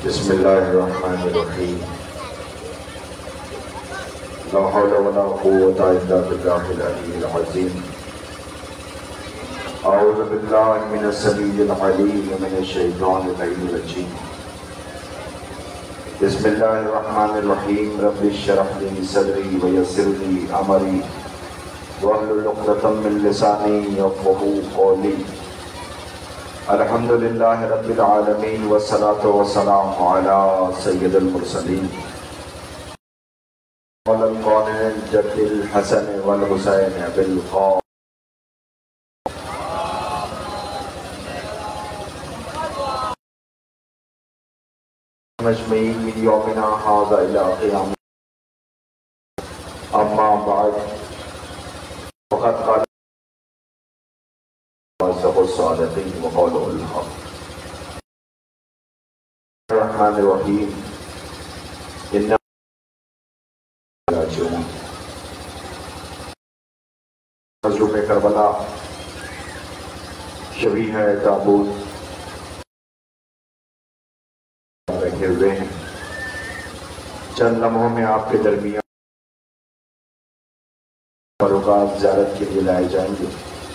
بسم اللہ الرحمن الرحیم لا حول ولا قوة الا باللہ العلی العظیم اعوذ باللہ من السمیع العلیم من الشیطان اللعین الرجیم بسم اللہ الرحمن الرحیم رب اشرح لی صدری ویسر لی امری واحلل عقدۃ من لسانی یفقہوا قولی الحمدللہ رب العالمین والصلاة والسلام علی سید المرسلین قال القائل جد الحسن والحسین بالقول مجمعین من یومنا ھذا الی قیام اما بعد فقد قال وصدق الصادقین وقول الحق الرحمن الرحیم ان مظلوم کربلا شبیہ ہے تابوت رکھے ہوئے ہیں. چند لمحوں میں آپ کے درمیان بروقات زیارت کے لیے لائے جائیں گے.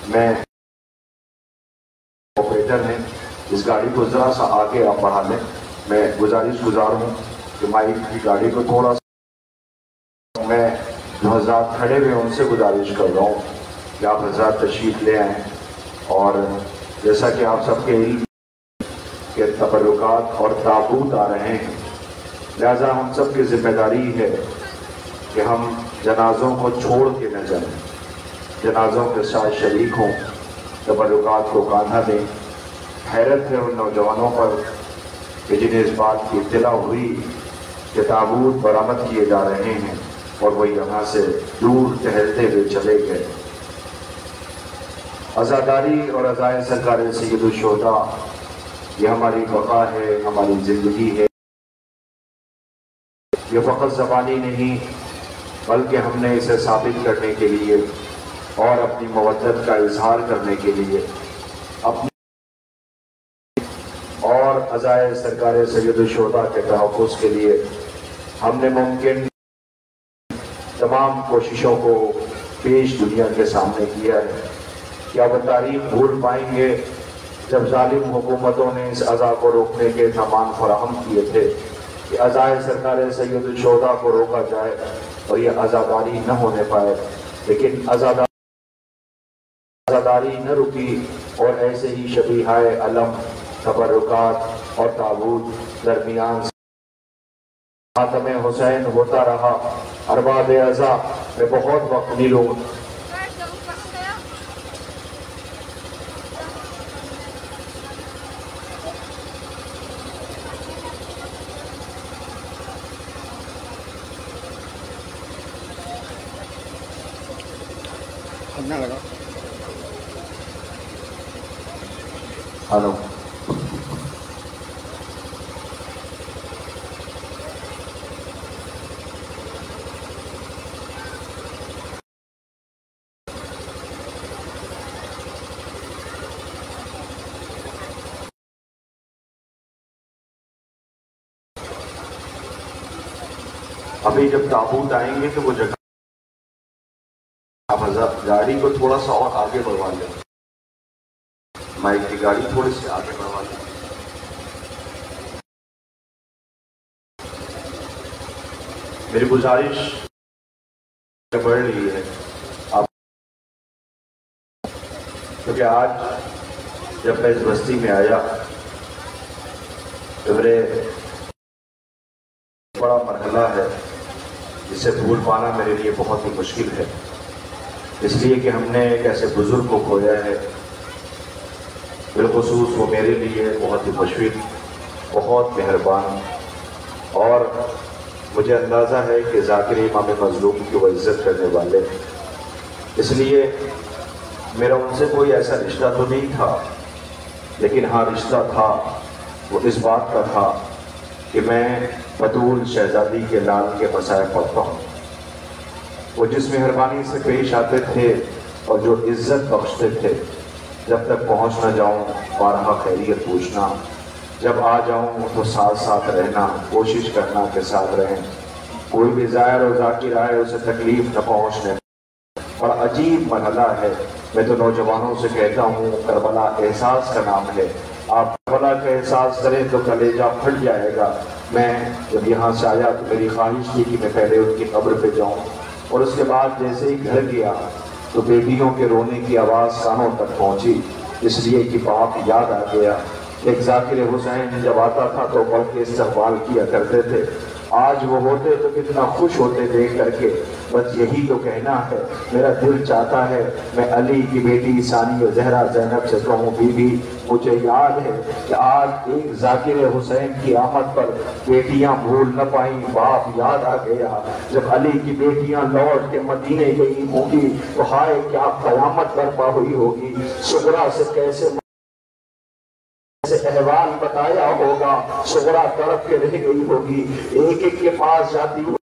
میں آپریٹر ہیں, اس گاڑی کو ذرا سا آگے آپ بڑھا لیں. میں گزارش گزار ہوں کہ مائک کی گاڑی کو تھوڑا سا, میں جو حضرات کھڑے ہوئے ان سے گزارش کر رہا ہوں کہ آپ حضرات تشریف لے آئیں. اور جیسا کہ آپ سب کے علم کہ تبرکات اور تابوت آ رہے ہیں, لہذا ہم سب کی ذمہ داری ہے کہ ہم جنازوں کو چھوڑ کے نہ جائیں, جنازوں کے ساتھ شریک ہوں, تبرکات کو کاندھا دیں. حیرت ہے ان نوجوانوں پر کہ جنہیں اس بات کی اطلاع ہوئی کہ تابوت برآمد کیے جا رہے ہیں اور وہ یہاں سے دور ٹہلتے ہوئے چلے گئے. عزاداری اور عزائے سرکار سید الشہداء یہ ہماری بقا ہے, ہماری زندگی ہے. یہ فقط زبانی نہیں بلکہ ہم نے اسے ثابت کرنے کے لیے اور اپنی مودت کا اظہار کرنے کے لیے اپنی اور عزائے سرکار سید الشہداء کے تحفظ کے لیے ہم نے ممکن تمام کوششوں کو پیش دنیا کے سامنے کیا ہے. کیا وہ تاریخ بھول پائیں گے جب ظالم حکومتوں نے اس عزا کو روکنے کے سامان فراہم کیے تھے کہ عزائے سرکار سید الشہداء کو روکا جائے اور یہ عزاداری نہ ہونے پائے, لیکن عزاداری نہ رکی اور ایسے ہی شبیہائے علم, تبرکات اور تابوت درمیان خاتم حسین ہوتا رہا. ارباب عزا میں بہت وقت نہیں لوں. ہلو, ابھی جب تابوت آئیں گے تو وہ جگہ آپ گاڑی کو تھوڑا سا اور آگے بڑھوا لیں, مائک کی گاڑی تھوڑی سی آگے بڑھوا لیں. میری گزارش بڑھ رہی ہے آپ, کیونکہ آج جب میں اس بستی میں آیا تو میرے بڑا مرحلہ ہے جسے بھول پانا میرے لیے بہت ہی مشکل ہے, اس لیے کہ ہم نے ایک ایسے بزرگ کو کھویا ہے. بالخصوص وہ میرے لیے بہت ہی مشفق, بہت مہربان, اور مجھے اندازہ ہے کہ ذاکر امام مظلوم کی وہ عزت کرنے والے. اس لیے میرا ان سے کوئی ایسا رشتہ تو نہیں تھا, لیکن ہاں رشتہ تھا. وہ اس بات کا تھا کہ میں بطول شہزادی کے لال کے مسائل پڑھتا ہوں. وہ جس مہربانی سے پیش آتے تھے اور جو عزت بخشتے تھے, جب تک پہنچ نہ جاؤں بارہا خیریت پوچھنا, جب آ جاؤں تو ساتھ ساتھ رہنا، کوشش کرنا کہ ساتھ رہیں، کوئی بھی زائر و ذاکر آئے اسے تکلیف نہ پہنچنے۔ بڑا عجیب مرحلہ ہے، میں تو نوجوانوں سے کہتا ہوں کربلا احساس کا نام ہے، آپ کربلا کا احساس کریں تو کلیجہ پھٹ جائے گا۔ میں جب یہاں سے آیا تو میری خواہش تھی کہ میں پہلے ان کی قبر پہ جاؤں، اور اس کے بعد جیسے ہی گھر گیا تو بیٹیوں کے رونے کی آواز کانوں تک پہنچی، اس لیے کہ باپ یاد آ گیا۔ ایک ذاکر حسین جب آتا تھا تو بڑھ کے استقبال کیا کرتے تھے، آج وہ ہوتے تو کتنا خوش ہوتے دیکھ کر کے۔ بس یہی تو کہنا ہے، میرا دل چاہتا ہے میں علی کی بیٹی ثانیہ زہرا زینب سے کہوں بی بی مجھے یاد ہے کہ آج ایک ذاکر حسین کی آمد پر بیٹیاں بھول نہ پائیں، باپ یاد آ گیا۔ جب علی کی بیٹیاں لوٹ کے مدینے گئی ہوں گی تو ہائے کیا قیامت برپا ہوئی ہوگی، صغرا سے کیسے احوال بتایا ہوگا، صغرا تڑپ کے رہ گئی ہوگی، ایک ایک کے پاس جاتی ہوگی،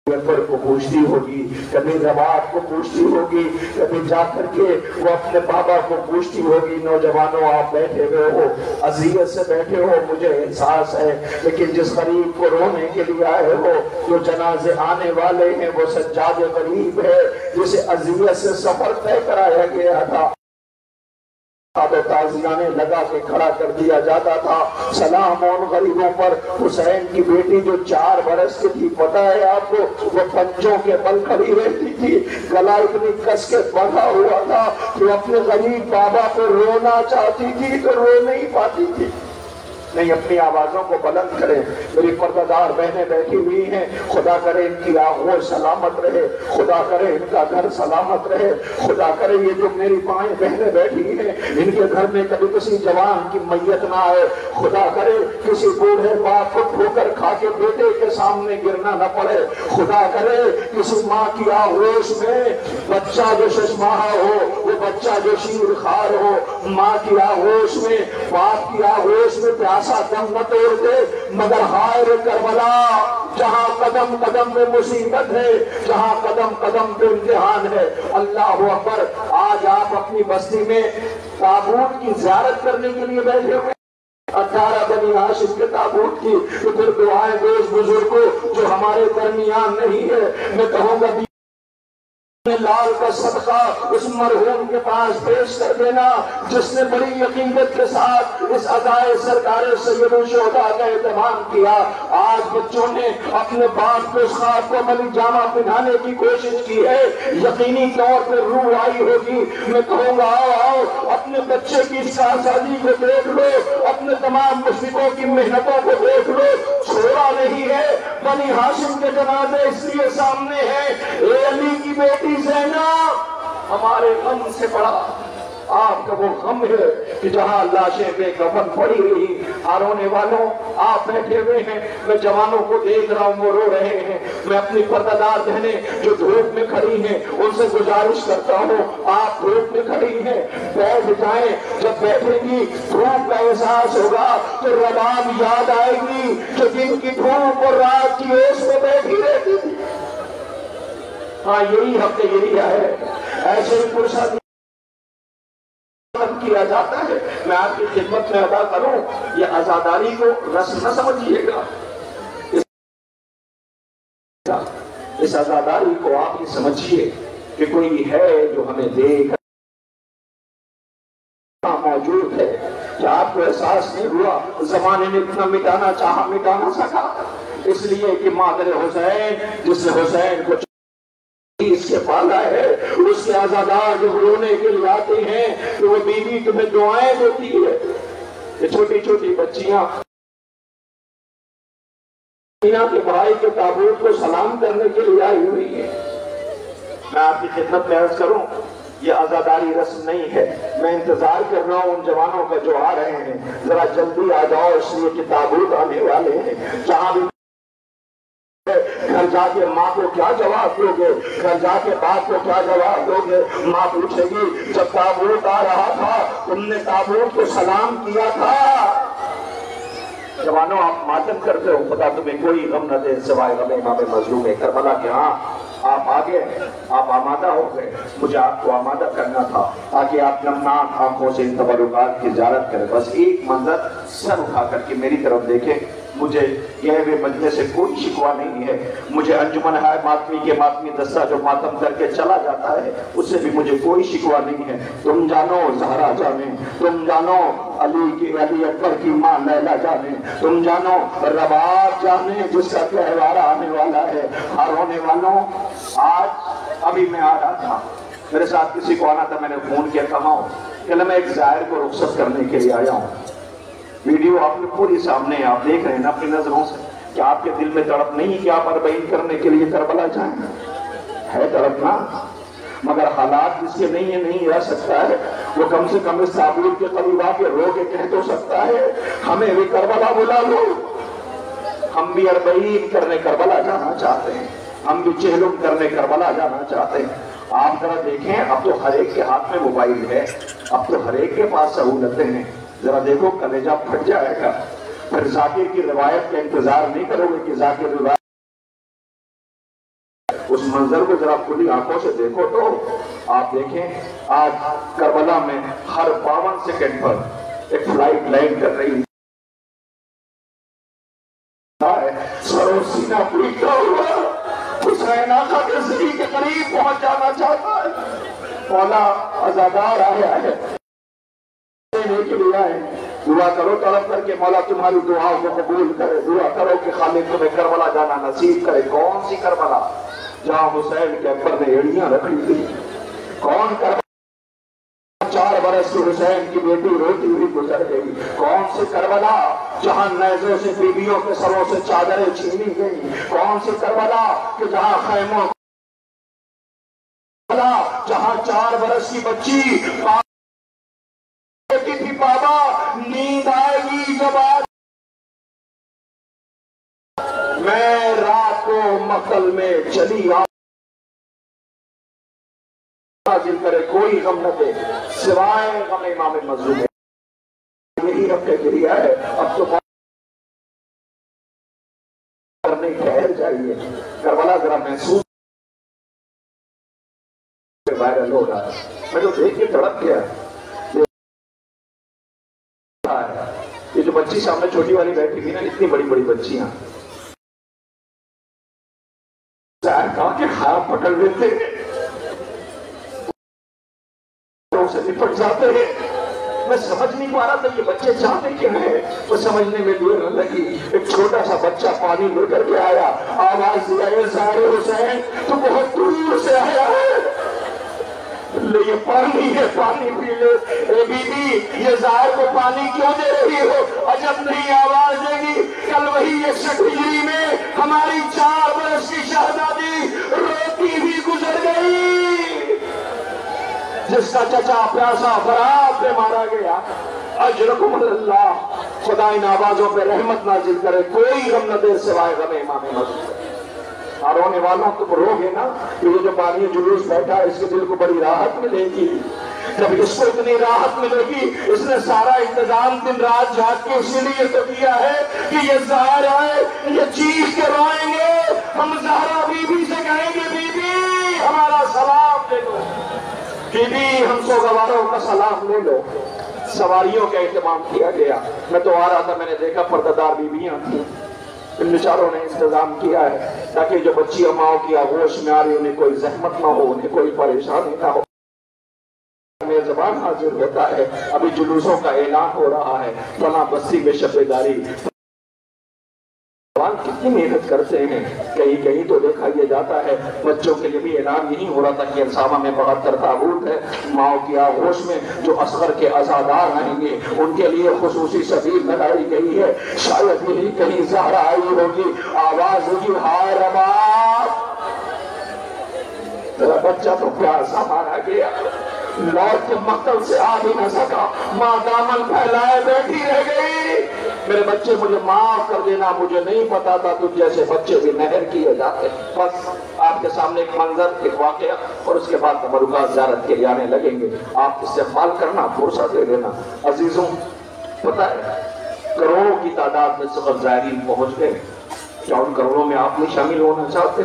اکبر کو پوچھتی ہوگی، کبھی رباط کو پوچھتی ہوگی، کبھی جا کر کے وہ اپنے بابا کو پوچھتی ہوگی۔ نوجوانوں آپ بیٹھے ہوئے ہو، اذیت سے بیٹھے ہو، مجھے احساس ہے، لیکن جس غریب کو رونے کے لیے آئے ہو، جو جنازے آنے والے ہیں، وہ سجاد غریب ہے جسے اذیت سے سفر طے کرایا گیا تھا، تازیانے لگا کے کھڑا کر دیا جاتا تھا۔ سلام ان غریبوں پر۔ حسین کی بیٹی جو 4 برس کی تھی، پتہ ہے آپ کو، وہ پنجوں کے بل کھڑی رہتی تھی، گلا اتنی کس کے بندھا ہوا تھا کہ اپنے غریب بابا کو رونا چاہتی تھی تو رو نہیں پاتی تھی۔ نہیں، اپنی آوازوں کو بلند کریں۔ میری پردہ دار بہنیں بیٹھی ہوئی ہیں، خدا کرے ان کی آغوش سلامت رہے، خدا کرے ان کا گھر سلامت رہے، خدا کرے یہ جو میری مائیں بہنیں بیٹھی ہیں ان کے گھر میں کبھی کسی جوان کی میت نہ آئے، خدا کرے کسی بوڑھے باپ کو ٹھوکر کھا کے بیٹے کے سامنے گرنا نہ پڑے، خدا کرے کسی ماں کی آغوش میں بچہ جو 6 ماہ ہو، وہ بچہ جو شیر خوار ہو، ماں کی آغوش میں، باپ کی آغوش میں پیاسا دم نہ توڑ دے۔ مگر ہائے کربلا، جہاں قدم قدم میں مصیبت ہے، جہاں قدم قدم پہ امتحان ہے۔ اللہ اکبر، آج آپ اپنی بستی میں تابوت کی زیارت کرنے کے لیے بیٹھے ہوئے، 18 بنی ہاشم کے تابوت کی، تو پھر دعائیں دو اس بزرگ کو جو ہمارے درمیان نہیں ہے۔ میں کہوں گا لال کا صدقہ اس مرحوم کے پاس پیش کر دینا جس نے بڑی یقینت کے ساتھ اس عزائے سرکار سید الشہداء کا اہتمام کیا۔ آج بچوں نے اپنے باپ کو اس خواب کو عملی جامہ پہنانے کی کوشش کی ہے، یقینی طور پر روح آئی ہوگی۔ میں کہوں گا آؤ اپنے بچے کی اس کارسازی کو دیکھ لو، اپنے تمام مشرکوں کی محنتوں کو دیکھ لو، چھوڑا نہیں ہے۔ بنی ہاشم کے جنازے اس لیے سامنے ہیں، اے علی کی بیٹی زینب، ہمارے غم سے بڑا آپ کا وہ غم ہے کہ جہاں لاشیں بے کفن پڑی رہی۔ رونے والوں آپ بیٹھے ہوئے ہیں، میں جوانوں کو دیکھ رہا ہوں وہ رو رہے ہیں، میں اپنی پردہ دار بہنیں جو دھوپ میں کھڑی ہیں ان سے گزارش کرتا ہوں آپ دھوپ میں کھڑی ہیں بیٹھ جائیں۔ جب بیٹھیں گی دھوپ کا احساس ہوگا تو رباب یاد آئے گی جو دن کی دھوپ اور رات کی اوس میں بیٹھی رہتی تھی۔ ہاں یہی حق یہی ہے، ایسے ہی فرصت کیا جاتا ہے۔ میں آپ کی خدمت میں ادا کروں، یہ عزاداری کو رسم نہ سمجھیے گا، اس عزاداری کو آپ ہی سمجھیے کہ کوئی ہے جو ہمیں دیکھ موجود ہے۔ کیا آپ کو احساس نہیں ہوا زمانے نے اتنا مٹانا چاہا مٹا نہ سکا، اس لیے کہ مادر حسین جس نے حسین کو اس کے پالا ہے، اس کے عزادار جو رونے کے لیے آتے ہیں تو وہ بیوی تمہیں دعائیں دیتی ہے۔ یہ چھوٹی چھوٹی بچیاں کے بھائی کے تابوت کو سلام کرنے کے لیے آئی ہوئی ہیں۔ میں آپ کی خدمت میں عرض کروں یہ عزاداری رسم نہیں ہے، میں انتظار کر رہا ہوں ان جوانوں کا جو آ رہے ہیں، ذرا جلدی آ جاؤ اس لیے کہ تابوت آنے والے ہیں۔ جہاں بھی گھر جا کے ماں کو کیا جواب دو گے، گھر جا کے باپ کو کیا جواب دو گے؟ ماں پوچھے گی جب تابوت آ رہا تھا تم نے تابوت کو سلام کیا تھا؟ جوانوں آپ ماتم کرتے ہو، خدا تمہیں کوئی غم نہ دے سوائے غم امام مظلوم کربلا کے۔ ہاں آپ آگے آپ آمادہ ہو گئے، مجھے آپ کو آمادہ کرنا تھا تاکہ آپ نمناک آنکھوں سے ان تبرکات کی زیارت کریں۔ بس ایک منظر سر اٹھا کر کے میری طرف دیکھیں، مجھے گئے ہوئے بندے سے کوئی شکوہ نہیں ہے، مجھے انجمن ہے ماتمی کے ماتمی دستہ جو ماتم کر کے چلا جاتا ہے اس سے بھی مجھے کوئی شکوہ نہیں ہے۔ تم جانو زہرا جانے، تم جانو علی اکبر کی ماں لیلا جانے، تم جانو رباب جانے جس کا تہوار آنے والا ہے۔ ہر ہونے والوں، آج ابھی میں آ رہا تھا، میرے ساتھ کسی کو آنا تھا، میں نے فون کیا کہاں ہو، کہ میں ایک زائر کو رخصت کرنے کے لیے آیا ہوں۔ ویڈیو آپ نے پوری سامنے آپ دیکھ رہے ہیں نا اپنی نظروں سے، کہ آپ کے دل میں تڑپ نہیں کہ آپ اربعین کرنے کے لیے کربلا جائیں؟ ہے تڑپنا، مگر حالات جس کے نہیں رہ سکتا ہے، وہ کم سے کم اس تعبیر کے قریب آ کے رو کے کہہ تو سکتا ہے ہمیں بھی کربلا بلا لو۔ ہم بھی اربعین کرنے کربلا جانا چاہتے ہیں، ہم بھی چہلم کرنے کربلا جانا چاہتے ہیں۔ آپ ذرا دیکھیں، اب تو ہر ایک کے ہاتھ میں موبائل ہے، اب تو ہر ایک کے پاس سہولتیں ہیں، ذرا دیکھو کلیجہ پھٹ جائے گا۔ پھر ذاکر کی روایت کا انتظار نہیں کرو گے کہ ذاکر روایت، اس منظر کو ذرا کھلی آنکھوں سے دیکھو تو آپ دیکھیں آج کربلا میں ہر 52 سیکنڈ پر ایک فلائٹ لینڈ کر رہی ہے، سرو سینہ پیٹا ہوا حسین آقا کے زری کے قریب پہنچ جانا چاہتا ہے۔ مولا عزادار آیا ہے، کے لیے آئے، دعا کرو تڑپ کر کے مولا تمہاری دعاؤں کو قبول کرے، دعا کرو کہ خالق تمہیں کربلا جانا نصیب کرے۔ کون سی کربلا جہاں حسین کے اکبر نے ایڑیاں رکھی تھی؟ کون کربلا 4 برس کی حسین کی بیٹی روتی ہوئی گزر گئی؟ کون سی کربلا جہاں نیزوں سے بیویوں کے سروں سے چادریں چھینی گئی؟ کون سی کربلا کہ جہاں خیموں جہاں 4 برس کی بچی تھی بابا نیند آئے گی جب آج میں رات کو مقتل میں چلی حاصل کرے کوئی غم نہ دے سوائے غم امام مظلوم۔ یہی رب کے ذریعہ ہے، اب تو کرنے ٹھہر جائیے۔ کربلا ذرا محسوس وائرل ہو رہا ہے، میں تو دیکھ کے تڑپ گیا۔ یہ جو بچی سامنے چھوٹی والی بیٹھی تھی نا، اتنی بڑی بڑی بچیاں کہا کہ خواب پکڑ لیتے سے نپٹ جاتے ہیں۔ میں سمجھ نہیں پا رہا تھا یہ بچے چاہتے کیا ہیں، وہ سمجھنے میں دیر نہ لگی۔ ایک چھوٹا سا بچہ پانی لے کر کے آیا، آواز دیا اے زہرا حسین تو بہت دور سے آیا ہے، لے یہ پانی ہے، پانی پی لے۔ اے بی بی یہ زہر کو پانی کیوں دے رہی ہو؟ عجب نہیں آواز دے گی، کل وہی یہ 60 ہجری میں ہماری 4 برس کی شہزادی روتی بھی گزر گئی، جس کا چچا پیاسا فرات پہ مارا گیا۔ اجرکم اللہ، خدا ان آوازوں پہ رحمت نازل کرے، کوئی غم نہ دے سوائے غم امام مظلوم۔ اور رونے والوں تم رو گے نا کہ یہ جو بانی جلوس بیٹھا ہے اس کے دل کو بڑی راحت ملے گی۔ جب اس کو اتنی راحت ملے گی، اس نے سارا انتظام دن رات جھاگ کے اسی لیے تو کیا ہے کہ یہ ظاہر آئے، یہ چیخ کے روئیں گے، ہم زہرا بی بی سے کہیں گے بی بی ہمارا سلام دے دو، بی بی ہم سوگواروں کا سلام لے لو۔ سواریوں کا اہتمام کیا گیا، میں تو آ رہا تھا، میں نے دیکھا پردہ بیویاں تھیں، ان بیچاروں نے انتظام کیا ہے تاکہ جو بچی اماؤں کی آغوش میں آ رہی انہیں کوئی زحمت نہ ہو، انہیں کوئی پریشانی نہ ہو۔ میں زبان حاضر ہوتا ہے، ابھی جلوسوں کا اعلان ہو رہا ہے، فلاں بستی میں شب داری کتنی محنت کرتے ہیں، کہیں کہیں تو دیکھا یہ جاتا ہے بچوں کے لیے بھی اعلان یہی ہو رہا تھا کہ انسامہ میں 72 تابوت ہے، ماؤں کی آغوش میں جو اصغر کے عزادار آئیں گے ان کے لیے خصوصی سبیل لگائی گئی ہے، شاید یہی کہیں زہرا آئی ہوگی، آواز ہوگی ہائے رباب، میرا بچہ تو پیاسا مارا گیا، لوٹ کے مقتل سے آ بھی نہ سکا، ماں دامن پھیلائے بیٹھی رہ گئی، میرے بچے مجھے معاف کر دینا، مجھے نہیں پتا تھا تجھ جیسے بچے بھی نہر کیے جاتے۔ بس آپ کے سامنے ایک منظر، ایک واقعہ، اور اس کے بعد تبرکات زیارت کے لیے آنے لگیں گے، آپ استقبال کرنا، فرصت دے دینا۔ عزیزوں پتہ ہے کروڑوں کی تعداد میں صرف زائرین پہنچ گئے، کیا ان کروڑوں میں آپ نہیں شامل ہونا چاہتے؟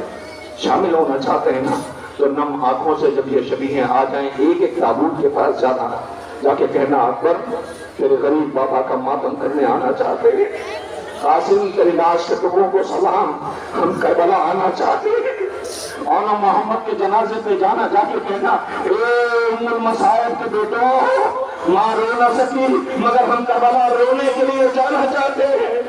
شامل ہونا چاہتے ہیں نا تو نم آنکھوں سے جب یہ شبیہیں آ جائیں ایک ایک تابوت کے پاس جانا، جا کے کہنا اکبر تیرے غریب بابا کا ماتم کرنے آنا چاہتے ہیں، قاسم تیری لاش کے ٹکڑوں کو سلام، ہم کربلا آنا چاہتے ہیں، اور محمد کے جنازے پہ جانا، جا کے کہنا اے ام المصائب کے بیٹوں ماں رو نہ سکی مگر ہم کربلا رونے کے لیے جانا چاہتے ہیں،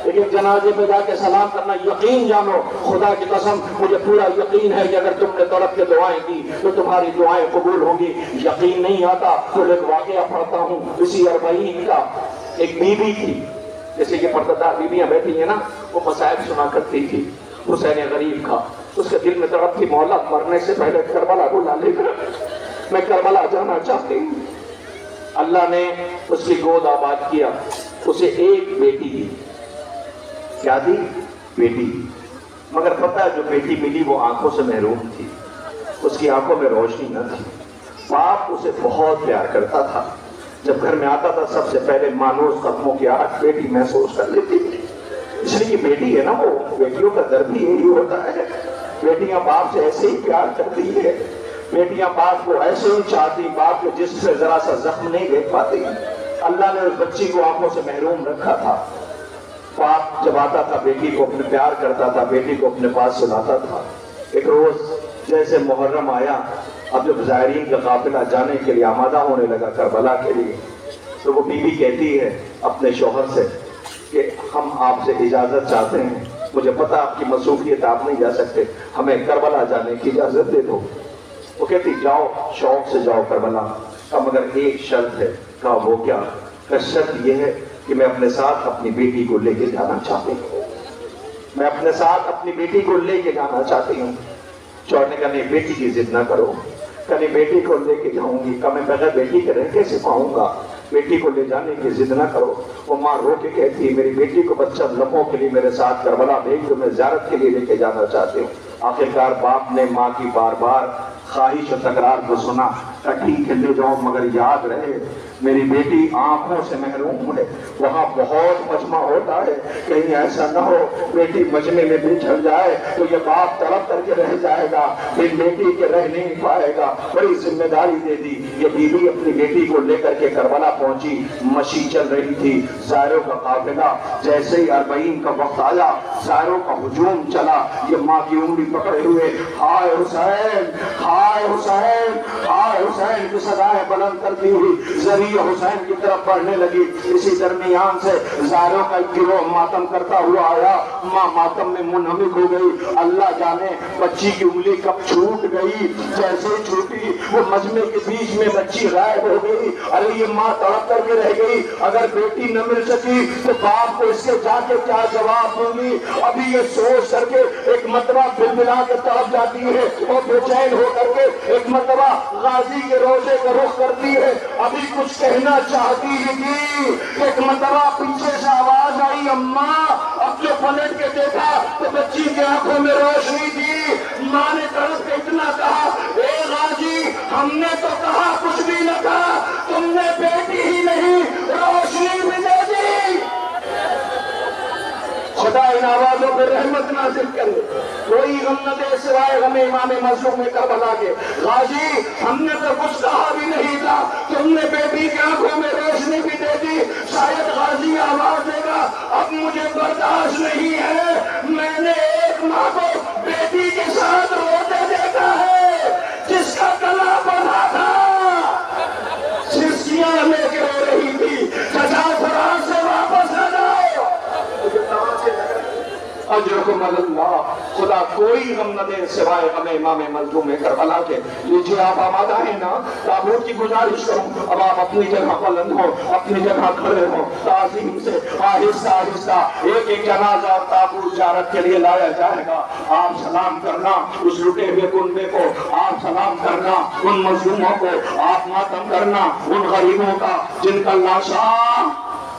لیکن جنازے پہ جا کے سلام کرنا۔ یقین جانو خدا کی قسم مجھے پورا یقین ہے کہ اگر تم نے تڑپ کے دعائیں کی تو تمہاری دعائیں قبول ہوں گی۔ یقین نہیں آتا تو ایک واقعہ پڑھتا ہوں، اسی 40 کا ایک بی بی تھی، جیسے کہ پردہ بیویاں بیٹھی ہیں نا، وہ مصائب سنا کرتی تھی، حسین غریب کا اس کے دل میں تڑپ تھی، مولا مرنے سے پہلے کربلا کو لا لے کر میں کربلا جانا چاہتی ہوں۔ اللہ نے اس کی گود آباد کیا، اسے ایک بیٹی دی، کیا دی؟ بیٹی، مگر پتہ ہے جو بیٹی ملی وہ آنکھوں سے محروم تھی، اس کی آنکھوں میں روشنی نہ تھی، باپ اسے بہت پیار کرتا تھا، جب گھر میں آتا تھا سب سے پہلے مانوس قدموں کی آہٹ بیٹی محسوس کر لیتی تھی، اس لیے کہ بیٹی ہے نا، وہ بیٹیوں کا درد بھی یہی ہوتا ہے، بیٹیاں باپ سے ایسے ہی پیار کرتی ہے، بیٹیاں باپ کو ایسے ہی چاہتی، باپ کے جسم سے ذرا سا زخم نہیں دیکھ پاتی۔ اللہ نے اس بچی کو آنکھوں سے محروم رکھا تھا، باپ جب آتا تھا بیٹی کو اپنے پیار کرتا تھا، بیٹی کو اپنے پاس سلاتا تھا۔ ایک روز جیسے محرم آیا، اب جب زائرین کا قافلہ جانے کے لیے آمادہ ہونے لگا کربلا کے لیے، تو وہ بی بی کہتی ہے اپنے شوہر سے کہ ہم آپ سے اجازت چاہتے ہیں، مجھے پتہ آپ کی مصروفیت آپ نہیں جا سکتے، ہمیں کربلا جانے کی اجازت دے دو۔ وہ کہتی جاؤ، شوق سے جاؤ کربلا، کہا مگر ایک شرط ہے۔ کہا وہ کیا؟ کہ شرط یہ ہے کہ میں اپنے ساتھ اپنی بیٹی کو لے کے جانا چاہتی ہوں، میں اپنے ساتھ اپنی بیٹی کو لے کے جانا چاہتی ہوں۔ شوہر نے کہا نہیں بیٹی کی ضد نہ کرو، کہیں بیٹی کو لے کے جاؤں گی، کہ میں بغیر بیٹی کے رہ کیسے پاؤں گا، بیٹی کو لے جانے کی ضد نہ کرو۔ وہ ماں رو کے کہتی ہے میری بیٹی کو بچہ لمحوں کے لیے میرے ساتھ کربلا بھیج دو، میں زیارت کے لیے لے کے جانا چاہتی ہوں۔ آخرکار باپ نے ماں کی بار بار خواہش و تکرار کو سنا، کہ ٹھیک ہے لے جاؤ مگر یاد رہے میری بیٹی آنکھوں سے محروم ہے، وہاں بہت مجمع ہوتا ہے، کہیں ایسا نہ ہو بیٹی مجمع میں بچھڑ جائے تو یہ باپ تڑپ کر کے رہ جائے گا، پھر بیٹی کے رہ نہیں پائے گا۔ بڑی ذمہ داری دے دی۔ یہ بیوی اپنی بیٹی کو لے کر کے کربلا پہنچی، مشی چل رہی تھی، زائروں کا قافلہ، جیسے ہی 40 کا وقت آیا زائروں کا ہجوم چلا، یہ ماں کی انگلی پکڑے ہوئے ہائے حسین ہائے حسین ہائے حسین کی صدائیں بلند کرتی ہوئی ذریعہ حسین کی طرف بڑھنے لگی۔ اسی درمیان سے زائروں کا ایک گروہ ماتم کرتا ہوا آیا، ماں ماتم میں منہمک ہو گئی، اللہ جانے بچی کی انگلی کب چھوٹ گئی، جیسے ہی چھوٹی وہ مجمع کے بیچ میں بچی غائب ہو گئی۔ ارے یہ ماں تڑپ کر کے رہ گئی، اگر بیٹی نہ مل سکی تو باپ کو اس کے جا کے کیا جواب دوں گی، ابھی یہ سوچ کر کے ایک مرتبہ بلبلا کے تڑپ جاتی ہے اور بے چین ہو کر کے ایک مرتبہ غازی کے روزے کا رخ کرتی ہے، ابھی کچھ کہنا چاہتی تھی، ایک مرتبہ پیچھے سے آواز آئی اماں، اب جو پلٹ کے دیکھا تو بچی کی آنکھوں میں روشنی تھی۔ ماں نے تڑپ کے اتنا کہا اے غازی ہم نے تو کہا کچھ بھی نہ کہا، تم نے بیٹی ہی نہیں روشنی بھی دے دی۔ خدا ان آوازوں پہ رحمت نازل کرے، کوئی غم نہ دے سوائے غم امام مظلوم کربلا کے۔ غازی ہم نے تو کچھ کہا بھی نہیں تھا، تم نے بیٹی کی آنکھوں میں روشنی بھی دے دی۔ شاید غازی آواز دے گا اب مجھے برداشت نہیں ہے، میں نے ایک ماں کو بیٹی کے ساتھ روتے دیکھا ہے، جس کا گلا بنا تھا سرسیاں لے کے رو رہی تھی، چچا فرانس سے واپس آ جاؤ۔ اجرکم اللہ، خدا کوئی غم نہ دے سوائے غم امام مظلوم کربلا کے۔ لیجیے آپ آمادہ ہیں نا، تابوت کی گزارش کروں، اب آپ اپنی جگہ بلند ہوں، اپنی جگہ کھڑے ہوں، تعظیم سے آہستہ آہستہ ایک ایک جنازہ اور تابوت زیارت کے لیے لایا جائے گا۔ آپ سلام کرنا اس لٹے ہوئے کنبے کو، آپ سلام کرنا ان مظلوموں کو، آپ ماتم کرنا ان غریبوں کا جن کا لاشاں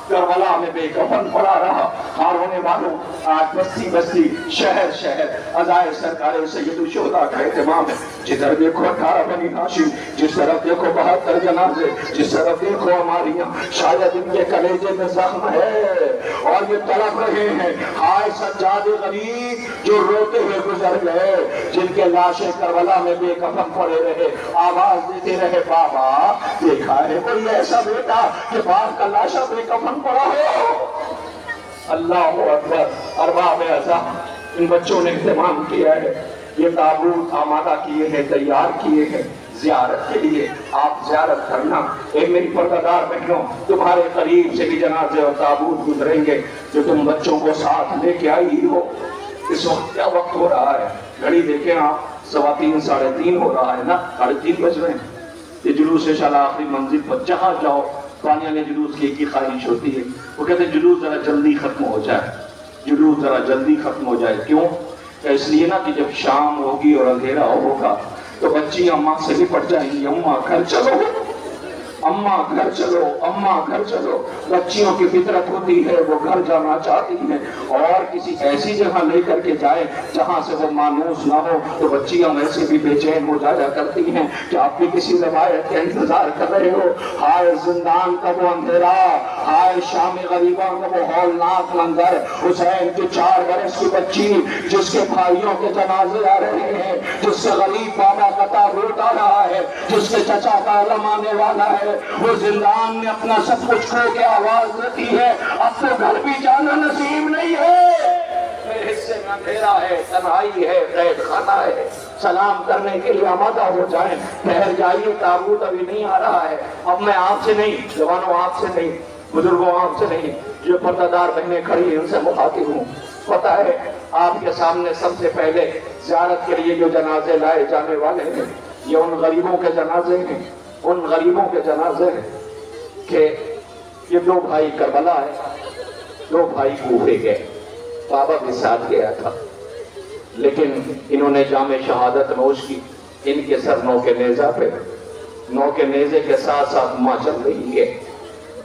کربلا میں بے کفن پڑا رہا۔ ہارون والوں، آج بستی بستی شہر شہر عزائے سرکار سید الشہداء کا اہتمام ہے۔ جدھر دیکھو 18 بنی ہاشم، جس طرف دیکھو 72 جنازے، جس طرف دیکھو ہماریاں، شاید ان کے کلیجے میں زخم ہے اور یہ تڑپ رہے ہیں۔ ہائے سجاد غریب جو روتے ہوئے گزر گئے، جن کے لاشیں کربلا میں بے کفن پڑے رہے، آواز دیتے رہے بابا دیکھا ہے کوئی ایسا بیٹا کہ باپ کا لاشا بے کفن پڑا ہو؟ اللہ اکبر، ارباب اعظم، ان بچوں نے اہتمام کیا ہے، یہ تابوت آمادہ کیے ہیں، تیار کیے ہیں زیارت کے لیے۔ آپ زیارت کرنا۔ اے میری پردہ بہنوں، تمہارے قریب سے بھی جنازے اور تابوت گزریں گے جو تم بچوں کو ساتھ لے کے آئی ہو۔ اس وقت کیا وقت ہو رہا ہے؟ گھڑی دیکھیں آپ، 3:15 3:30 ہو رہا ہے نا، 3:30 بج رہے ہیں۔ یہ جلوس انشاءاللہ آخری منزل پر جہاں جاؤ پانیہ نے جلوس کی ایک ہی خواہش ہوتی ہے، وہ کہتے ہیں جلوس ذرا جلدی ختم ہو جائے، جلوس ذرا جلدی ختم ہو جائے۔ کیوں؟ اس لیے نا کہ جب شام ہوگی اور اندھیرا ہوگا تو بچی اماں سے لپٹ جائیں گی، اماں گھر چلو، اماں گھر چلو، اماں گھر چلو۔ بچیوں کی فطرت ہوتی ہے وہ گھر جانا چاہتی ہیں، اور کسی ایسی جگہ لے کر کے جائے جہاں سے وہ مانوس نہ ہو تو بچیاں ویسے بھی بے چین ہو جایا کرتی ہیں کہ آپ بھی کسی روایت کا انتظار کر رہے ہو۔ ہائے زندان کا وہ اندھیرا، ہائے شام غریباں کا وہ ہولناک منظر، حسین کی 4 برس کی بچی جس کے بھائیوں کے جنازے آ رہے ہیں، جس کے غریب بابا کا تابوت آ رہا ہے، جس کے چچا کا علم آنے والا ہے، وہ زندان میں اپنا سب کچھ کھو کے آواز دیتی ہے اب تو گھر بھی جانا نصیب نہیں ہے، میرے حصے میں اندھیرا ہے، تنہائی ہے، قید خانہ ہے۔ سلام کرنے کے لیے آمادہ ہو جائیں، ٹھہر جائیے، تابوت ابھی نہیں آ رہا ہے۔ اب میں آپ سے نہیں، جوانوں آپ سے نہیں، بزرگوں آپ سے نہیں، جو پردہ دار بہنیں کھڑی ہیں ان سے مخاطب ہوں۔ پتہ ہے آپ کے سامنے سب سے پہلے زیارت کے لیے جو جنازے لائے جانے والے ہیں یہ ان غریبوں کے جنازے ہیں، ان غریبوں کے جنازے ہیں کہ یہ 2 بھائی کربلا ہے، 2 بھائی کوفے گئے، بابا بھی ساتھ گیا تھا، لیکن انہوں نے جام شہادت نوش کی۔ ان کے سر نو کے نیزہ پہ، نو کے نیزے کے ساتھ ساتھ ماں چل رہی ہے،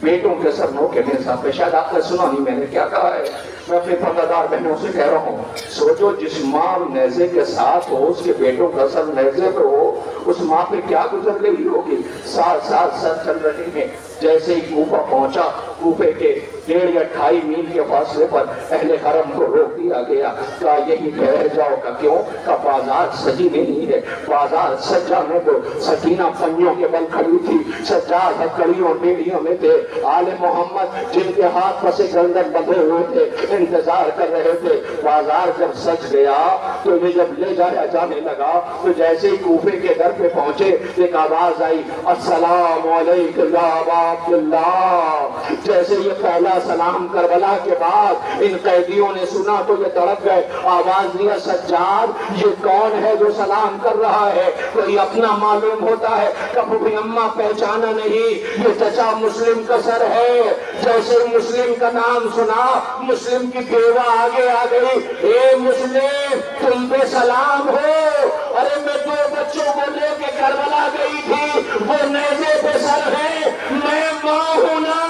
بیٹوں کے سر نو کے نیزہ پہ۔ شاید آپ نے سنا نہیں میں نے کیا کہا ہے، میں اپنے پردہ دار بہنوں سے کہہ رہا ہوں، سوچو جس ماں نیزے کے ساتھ ہو، اس کے بیٹوں کا سر نیزے پہ ہو، اس ماں پہ کیا گزر رہی ہوگی۔ ساتھ ساتھ سر چل رہے ہیں۔ جیسے ہی کوفہ پہنچا، کوفے کے 1.5 یا 2.5 میل کے فاصلے پر اہل حرم کو روک دیا گیا، کہا یہی ٹھہر جاؤ۔ کا کیوں؟ کا بازار سجی نہیں ہے، بازار سج جانے دو۔ سکینہ پنجوں کے بل کھڑی تھی، سجاد ہتھکڑیوں بیڑیوں میں تھے، آل محمد جن کے ہاتھ پسے گردن بندھے ہوئے تھے انتظار کر رہے تھے۔ بازار جب سج گیا تو انہیں جب لے جایا جانے لگا تو جیسے ہی کوفے کے در پہ پہنچے ایک آواز آئی، السلام علیکم یا ابا عبداللہ۔ جیسے یہ پہلا سلام کربلا کے بعد ان قیدیوں نے سنا تو یہ تڑپ گئے، آواز دیا، سجاد یہ کون ہے جو سلام کر رہا ہے؟ کوئی اپنا معلوم ہوتا ہے، کبھی بھی اماں پہچانا نہیں، یہ چچا مسلم کا سر ہے۔ جیسے مسلم کا نام سنا، مسلم کی بیوہ آگے آ گئی، اے مسلم تم پہ سلام ہو، ارے میں 2 بچوں کو لے کے کربلا گئی تھی، وہ نیزے پہ سر ہے، میں ماں ہوں نا،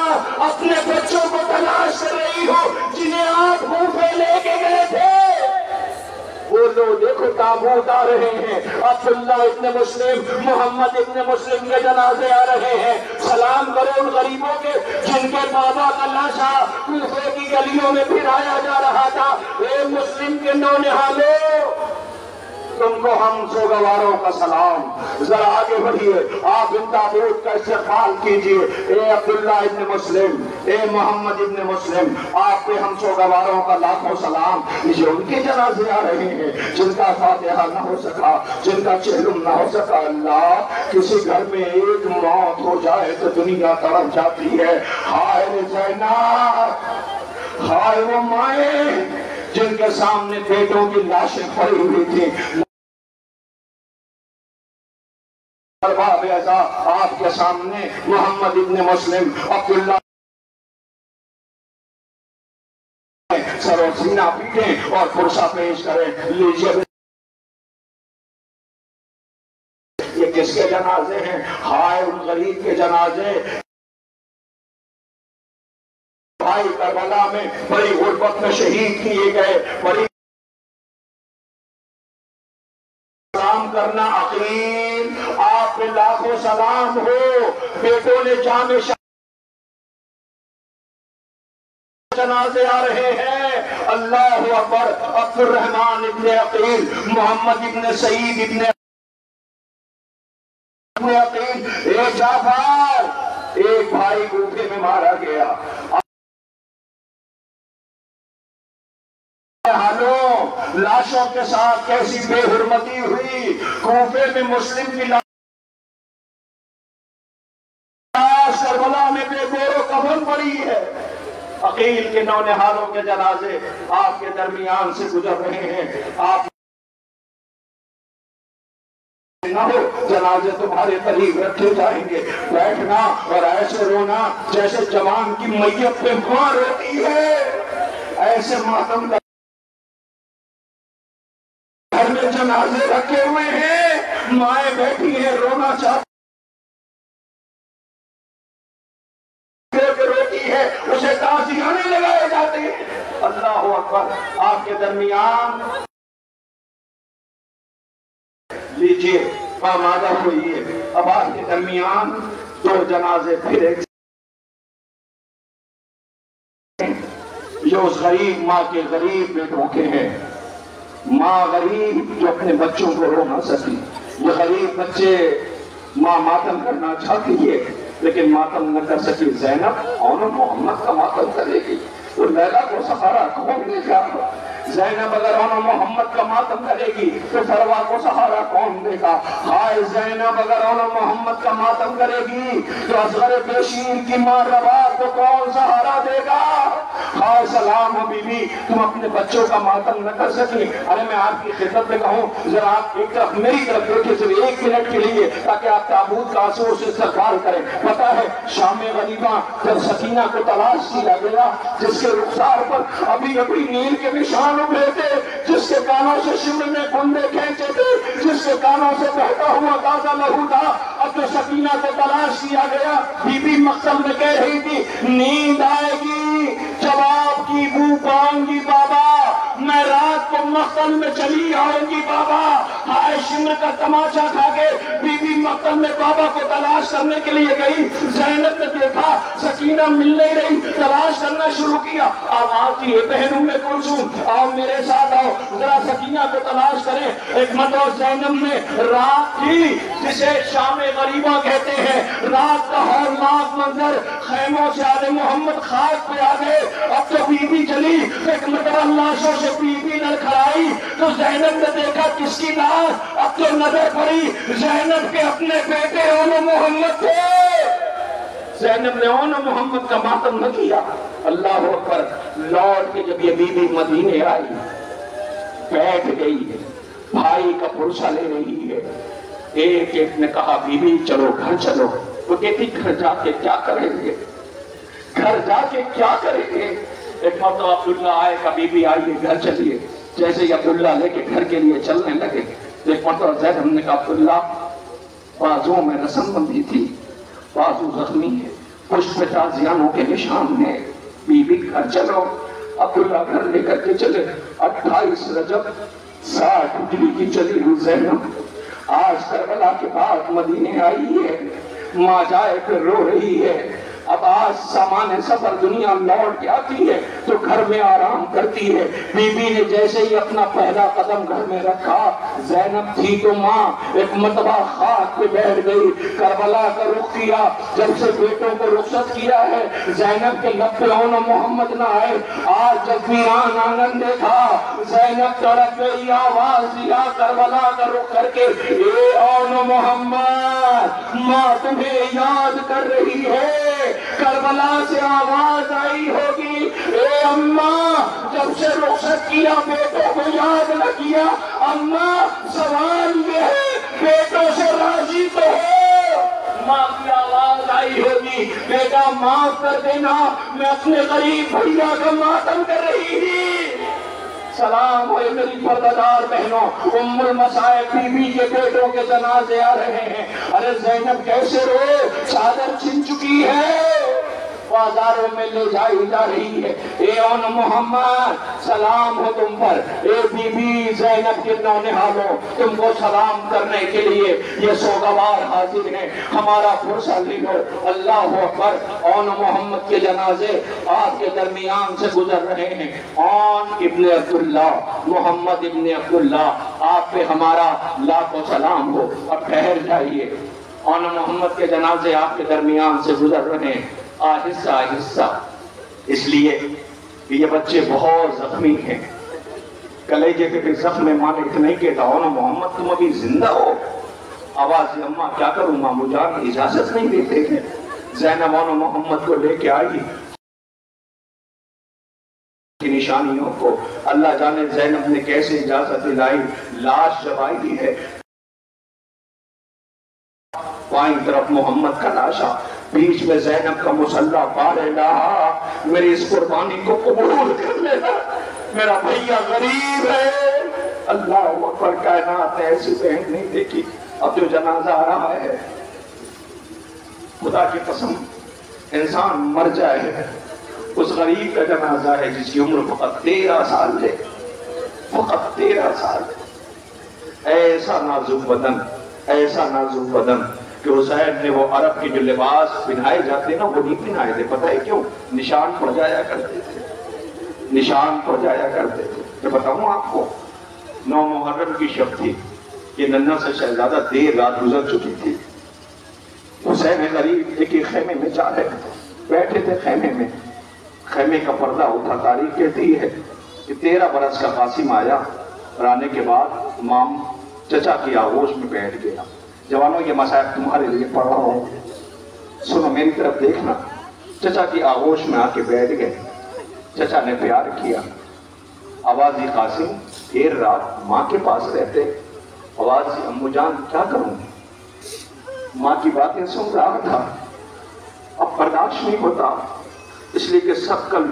اپنے بچوں کو تلاش کر رہی ہوں جنہیں آپ کوفے لے کے گئے تھے۔ وہ لوگ دیکھو تابوت آ رہے ہیں، عبداللہ ابن مسلم، محمد ابن مسلم کے جنازے آ رہے ہیں۔ سلام کرو ان غریبوں کے جن کے بابا کا لاشا کوفے کی گلیوں میں پھرایا جا رہا تھا۔ اے مسلم کے نونہالوں، تم کو ہم سوگواروں کا سلام۔ ذرا آگے بڑھیے، آپ ان تابوت کا استقبال کیجئے۔ اے عبداللہ ابن مسلم، اے محمد ابن مسلم، آپ پہ ہم سوگواروں کا لاکھوں سلام۔ یہ ان کے جنازے آ رہے ہیں جن کا فاتحہ نہ ہو سکا، جن کا چہلم نہ ہو سکا۔ اللہ، کسی گھر میں ایک موت ہو جائے تو دنیا تڑپ جاتی ہے۔ ہائے زینب، ہائے وہ مائیں جن کے سامنے بیٹوں کی لاشیں پڑی ہوئی تھی۔ ارباب اعزاز، آپ کے سامنے محمد ابن مسلم، عبداللہ سر و سینہ پیٹیں اور پرسہ پیش کریں۔ لیجئے یہ کس کے جنازے ہیں؟ ہائے ان غریب کے جنازے بھائی کربلا میں بڑی غربت میں شہید کیے گئے، بڑی سلام کرنا عقیل، آپ پہ لاکھوں سلام ہو، بیٹوں نے جامع جنازے آ رہے ہیں، اللہ اکبر، عبد الرحمن ابن عقیل، محمد ابن سعید ابن عقیل، ایک جعفر، ایک بھائی کوفے میں مارا گیا۔ حالوں لاشوں کے ساتھ کیسی بے حرمتی ہوئی، کوفے میں مسلم کی لاش کربلا میں بے گور و کفن پڑی ہے۔ عقیل کے نونہالوں کے جنازے آپ کے درمیان سے گزر رہے ہیں، آپ نہ ہو، جنازے تمہارے قریب رکھے جائیں گے، بیٹھنا اور ایسے رونا جیسے جوان کی میت پہ ماں روتی ہے، ایسے ماتم کا گھر میں جنازے رکھے ہوئے ہیں، مائیں بیٹھی ہیں رونا چاہتی روتی ہے، اسے تعزیانے لگائے جاتے ہیں۔ اللہ اکبر، آپ کے درمیان لیجئے آمادہ ہوئیے، اب آپ کے درمیان دو جنازے پھر ایک یہ اس غریب ماں کے غریب بیٹوں کے ہیں، ماں غریب جو اپنے بچوں کو رو نہ سکی، یہ غریب بچے ماں ماتم کرنا چاہتی ہے لیکن ماتم نہ کر سکی، زینب اور محمد کا ماتم کرے گی، وہ لیلا کو سہارا کون دے گا؟ زینب اگر محمد کا ماتم کرے گی تو فروا کو سہارا کون دے گا؟ ہائے زینب اگر محمد کا ماتم کرے گی تو اصغر پیشین کی ماں رباب کو کون سہارا دے گا؟ ہائے سلام ہو بی بی، تم اپنے بچوں کا ماتم نہ کر سکی۔ ارے میں آپ کی خدمت میں کہوں، ذرا آپ ایک طرف میری طرف دیکھیں صرف ایک منٹ کے لیے، تاکہ آپ تابوت کا آنسو سے استقبال کریں۔ پتا ہے شام غریبہ جب سکینہ کو تلاش کیا گیا، جس کے رخسار پر ابھی ابھی نیل کے نشان ابھرے تھے، جس کے کانوں سے شمر میں گھنڈے کھینچے تھے، جس کے کانوں سے بہتا ہوا تازہ لہو تھا، اب جو سکینہ کو تلاش کیا گیا، بی بی مقصد میں کہہ رہی تھی نیند آئے گی جب آپ کی بو پاؤں گی بابا، میں رات کو مقتل میں چلی آؤں گی بابا۔ ہائے شمر کا تماشا کھا کے بی بی مقتل میں بابا کو تلاش کرنے کے لیے گئی، زینب نے دیکھا سکینہ مل نہیں رہی، تلاش کرنا شروع کیا، آواز کی بہنوں میں کلثوم آؤ میرے ساتھ آؤ، ذرا سکینہ کو تلاش کریں۔ ایک مرتبہ زینب نے رات کی جسے شام غریبہ کہتے ہیں، رات کا ہولناک منظر، خیموں سے آل محمد خاک پہ آ گئے، اب تو بی بی چلی، ایک مرتبہ لاشوں سے بی بی لڑکھڑائی تو زینب نے دیکھا کس کی لاش، اب تو نظر پڑی زینب کے اپنے بیٹے آل محمد تھے۔ زینب نے آل محمد کا ماتم نہ کیا۔ اللہ اکبر، لوٹ کے جب یہ بی بی مدینے آئی، بیٹھ گئی ہے، بھائی کا پرسہ لے رہی ہے، ایک ایک نے کہا بی بی چلو گھر چلو، وہ کہتی گھر جا کے کیا کریں گے، گھر جا کے کیا کریں گے؟ ایک مرتبہ عبداللہ آئے کہ بی بی آئیے گھر چلیے، جیسے ہی عبداللہ لے کے گھر کے لیے چلنے لگے، ایک مرتبہ زینب نے کہا عبداللہ بازوں میں رسم بندی تھی، بازو زخمی ہے، پشت پہ تازیانوں کے نشان ہیں، بی بی گھر چلو۔ عبداللہ گھر لے کر کے چلے، 28 رجب 60 ہجری کی چلی ہوئی زینب آج کربلا کے بعد مدینے آئی ہے، ماں جائے پھر رو رہی ہے، اب آج سامان سفر دنیا لوٹ کے آتی ہے تو گھر میں آرام کرتی ہے۔ بی بی نے جیسے ہی اپنا پہلا قدم گھر میں رکھا، زینب تھی تو ماں، ایک مرتبہ خاک پہ بیٹھ گئی، کربلا کا رخ کیا، جب سے بیٹوں کو رخصت کیا ہے زینب کے لب پہ آن محمد نہ آئے، آج جب ویران آنگن دیکھا زینب تڑپ گئی، آواز دیا کربلا کا رخ کر کے، اے آن محمد ماں تمہیں یاد کر رہی ہے۔ کربلا سے آواز آئی ہوگی، اے اماں جب سے رخصت کیا بیٹوں کو یاد نہ کیا، اماں سوال یہ ہے بیٹوں سے راضی تو ہو؟ ماں کی آواز آئی ہوگی، بیٹا معاف کر دینا میں اپنے غریب بھیا کا ماتم کر رہی تھی۔ سلام ہوئے میری پردادار بہنوں، ام المصائب بی بی کے بیٹوں کے جنازے آ رہے ہیں۔ ارے زینب کیسے روئے، چادر چھن چکی ہے، بازاروں میں لے جائی جا رہی ہے۔ اے اون محمد سلام ہو تم پر، اے بی بی زینب کے نونہالوں تم کو سلام کرنے کے لیے یہ سوگوار حاضر ہیں، ہمارا پرسہ لیڈر اللہ اکبر۔ اون محمد کے جنازے آپ کے درمیان سے گزر رہے ہیں۔ اون ابن عبداللہ، محمد ابن عبداللہ، آپ پہ ہمارا لاکھوں سلام ہو، اب ٹھہر جائیے۔ اون محمد کے جنازے آپ کے درمیان سے گزر رہے ہیں آہستہ آہستہ، اس لیے کہ یہ بچے بہت زخمی ہیں۔ کلیجے کے بھی زخم میں ماں نے اتنا ہی کہتا، اون محمد تم ابھی زندہ ہو؟ آواز اماں کیا کروں مامو جان، اجازت نہیں دیتے تھے۔ زینب اون محمد کو لے کے آئی کی نشانیوں کو، اللہ جانے زینب نے کیسے اجازت دلائی۔ لاش جب آئی ہے، بائیں طرف محمد کا لاشا، بیچ میں زینب کا مسلح، پار الہ میری اس قربانی کو قبول کر لینا، میرا بھیا غریب ہے۔ اللہ اکبر، کائنات نے ایسی بہن نہیں دیکھی۔ اب جو جنازہ آ رہا ہے، خدا کی قسم انسان مر جائے، اس غریب کا جنازہ ہے جس کی عمر فقط 13 سال ہے، فقط 13 سال۔ ایسا نازک بدن، ایسا نازک بدن کہ حسین نے وہ عرب کے جو لباس پہنائے جاتے نا وہ نہیں پہنائے تھے، پتہ ہے کیوں؟ نشان پڑ جایا کرتے تھے، نشان پڑ جایا کرتے تھے۔ میں بتاؤں آپ کو، 9 محرم کی شب تھی، یہ ننھا سا شہزادہ دیر رات گزر چکی تھی۔ حسین غریب ایک خیمے میں جا رہے تھے، بیٹھے تھے خیمے میں، خیمے کا پردہ اٹھا، تاریخ کہتی ہے کہ 13 برس کا قاسم آیا، اور آنے کے بعد امام چچا کی آغوش میں بیٹھ گیا۔ جوانوں یہ مسائل تمہارے لیے پڑھ رہا ہوں، سنو میری طرف دیکھنا۔ چچا کی آغوش میں آ کے بیٹھ گئے، چچا نے پیار کیا۔ آوازی قاسم دیر رات ماں کے پاس رہتے، آوازی امو جان کیا کروں؟ ماں کی باتیں سن رہا تھا، اب برداشت نہیں ہوتا، اس لیے کہ سب کل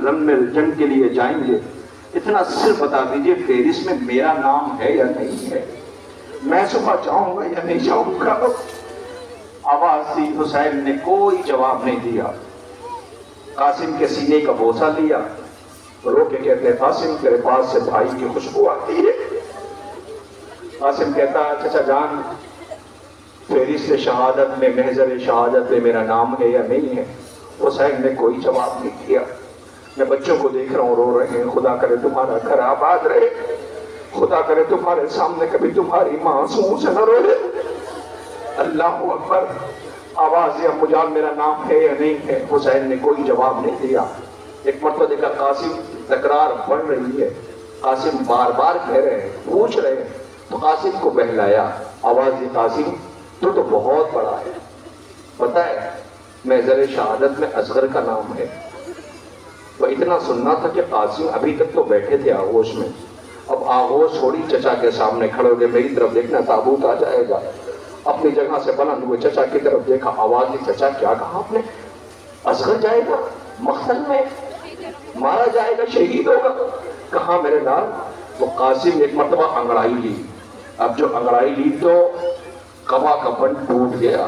جنگ کے لیے جائیں گے، اتنا صرف بتا دیجئے فہرست میں میرا نام ہے یا نہیں ہے، میں صبح جاؤں گا یا نہیں جاؤں گا؟ آواز دی، حسین نے کوئی جواب نہیں دیا۔ قاسم کے سینے کا بوسہ لیا، رو کے کہتے ہیں قاسم تیرے پاس سے بھائی کی خوشبو آتی ہے۔ قاسم کہتا چچا جان فہرست شہادت میں، محضر شہادت میں میرا نام ہے یا نہیں ہے؟ حسین نے کوئی جواب نہیں دیا۔ میں بچوں کو دیکھ رہا ہوں رو رہے ہیں، خدا کرے تمہارا گھر آباد رہے، خدا کرے تمہارے سامنے کبھی تمہاری ماں آنسوؤں سے نہ روئے۔ اللہ اکبر، آواز امو جان میرا نام ہے یا نہیں ہے؟ حسین نے کوئی جواب نہیں دیا۔ ایک مرتبہ دیکھا قاسم تکرار بڑھ رہی ہے، قاسم بار بار کہہ رہے ہیں، پوچھ رہے ہیں، تو قاسم کو بہلایا۔ آواز قاسم تو بہت بڑا ہے، پتہ ہے محضر شہادت میں اصغر کا نام ہے۔ وہ اتنا سننا تھا کہ قاسم ابھی تک تو بیٹھے تھے آغوش میں، اب آغوش چھوڑی چچا کے سامنے کھڑے ہو گئے، میری طرف دیکھنا تابوت آ جائے گا۔ اپنی جگہ سے بلند ہوئے، چچا کی طرف دیکھا، آواز دی چچا کیا کہا آپ نے؟ اصغر جائے گا مقتل میں، مارا جائے گا، شہید ہوگا؟ کہاں میرے لال؟ وہ قاسم ایک مرتبہ انگڑائی لی، اب جو انگڑائی لی تو قبا کا بند ٹوٹ گیا۔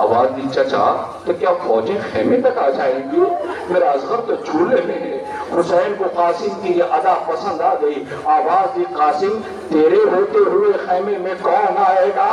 آواز دی چچا تو کیا فوجیں خیمے تک آ جائیں گی؟ میرا اصغر تو چولہے میں ہے۔ حسین کو قاسم کی یہ ادا پسند آ گئی۔ آواز دی قاسم تیرے ہوتے ہوئے خیمے میں کون آئے گا؟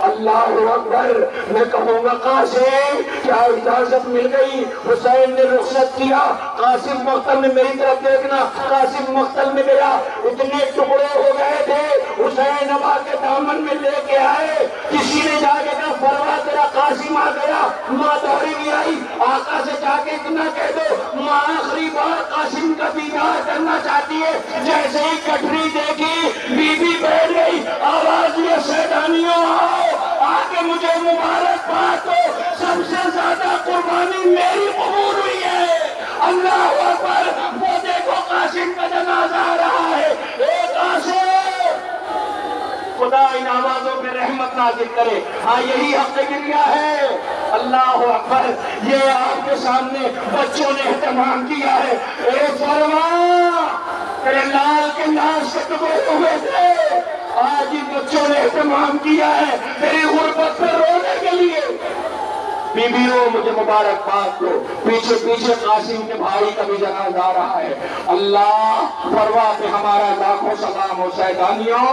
اللہ اکبر، میں کہوں گا قاسم کیا اجازت مل گئی؟ حسین نے رخصت کیا، قاسم مقتل میں، میری طرف دیکھنا، قاسم مقتل میں گیا، اتنے ٹکڑے ہو گئے تھے، حسین ابا کے دامن میں لے کے آئے، کسی نے جا کے کہا فروا تیرا قاسم آ گیا، ماں دوڑی بھی آئی، آقا سے جا کے اتنا کہہ دو ماں آخری بار قاسم کا دیدار کرنا چاہتی ہے۔ جیسے ہی کٹری دیکھی بی بی بیٹھ گئی، آواز یہ سیدانیوں آؤ، آکے مجھے مبارک بات ہو، سب سے زیادہ قربانی میری قبول ہوئی ہے۔ اللہ اکبر، وہ دیکھو قاسم کا جنازہ آ رہا ہے، اے قاسم، خدا ان آوازوں پہ رحمت نازل کرے۔ ہاں یہی حق گریہ ہے۔ اللہ اکبر، یہ آپ کے سامنے بچوں نے اہتمام کیا ہے۔ اے فرما، تیرے لال کے لاش سے ٹکڑے ہوئے تھے، آج ان بچوں نے اہتمام کیا ہے تیری غربت پہ رونے کے لیے۔ بیویوں مجھے مبارکباد دو، پیچھے پیچھے قاسم کے بھائی کا بھی جنازہ آ رہا ہے۔ اللہ پرواہ پہ ہمارا لاکھوں سلام ہو سیدانیوں،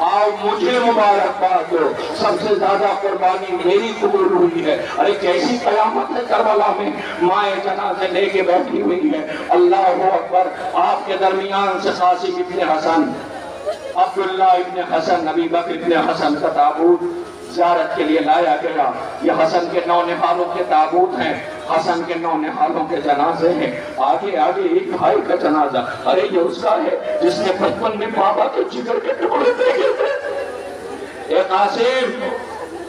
آؤ مجھے مبارکباد دو، سب سے زیادہ قربانی میری قبول ہوئی ہے۔ ارے کیسی قیامت ہے کربلا میں، مائیں جنازے لے کے بیٹھی ہوئی ہے۔ اللہ اکبر۔ آپ کے درمیان سے قاسم ابن حسن، عبداللہ ابن حسن، ابی بکر ابن حسن کا تابوت زیارت کے لیے لایا گیا۔ یہ حسن کے نونہالوں کے تابوت ہیں، حسن کے نونہالوں کے جنازے ہیں۔ آگے آگے ایک بھائی کا جنازہ، ارے یہ اس کا ہے جس نے بچپن میں بابا کے جگر کے ٹکڑے دیکھے تھے۔ اے قاسم،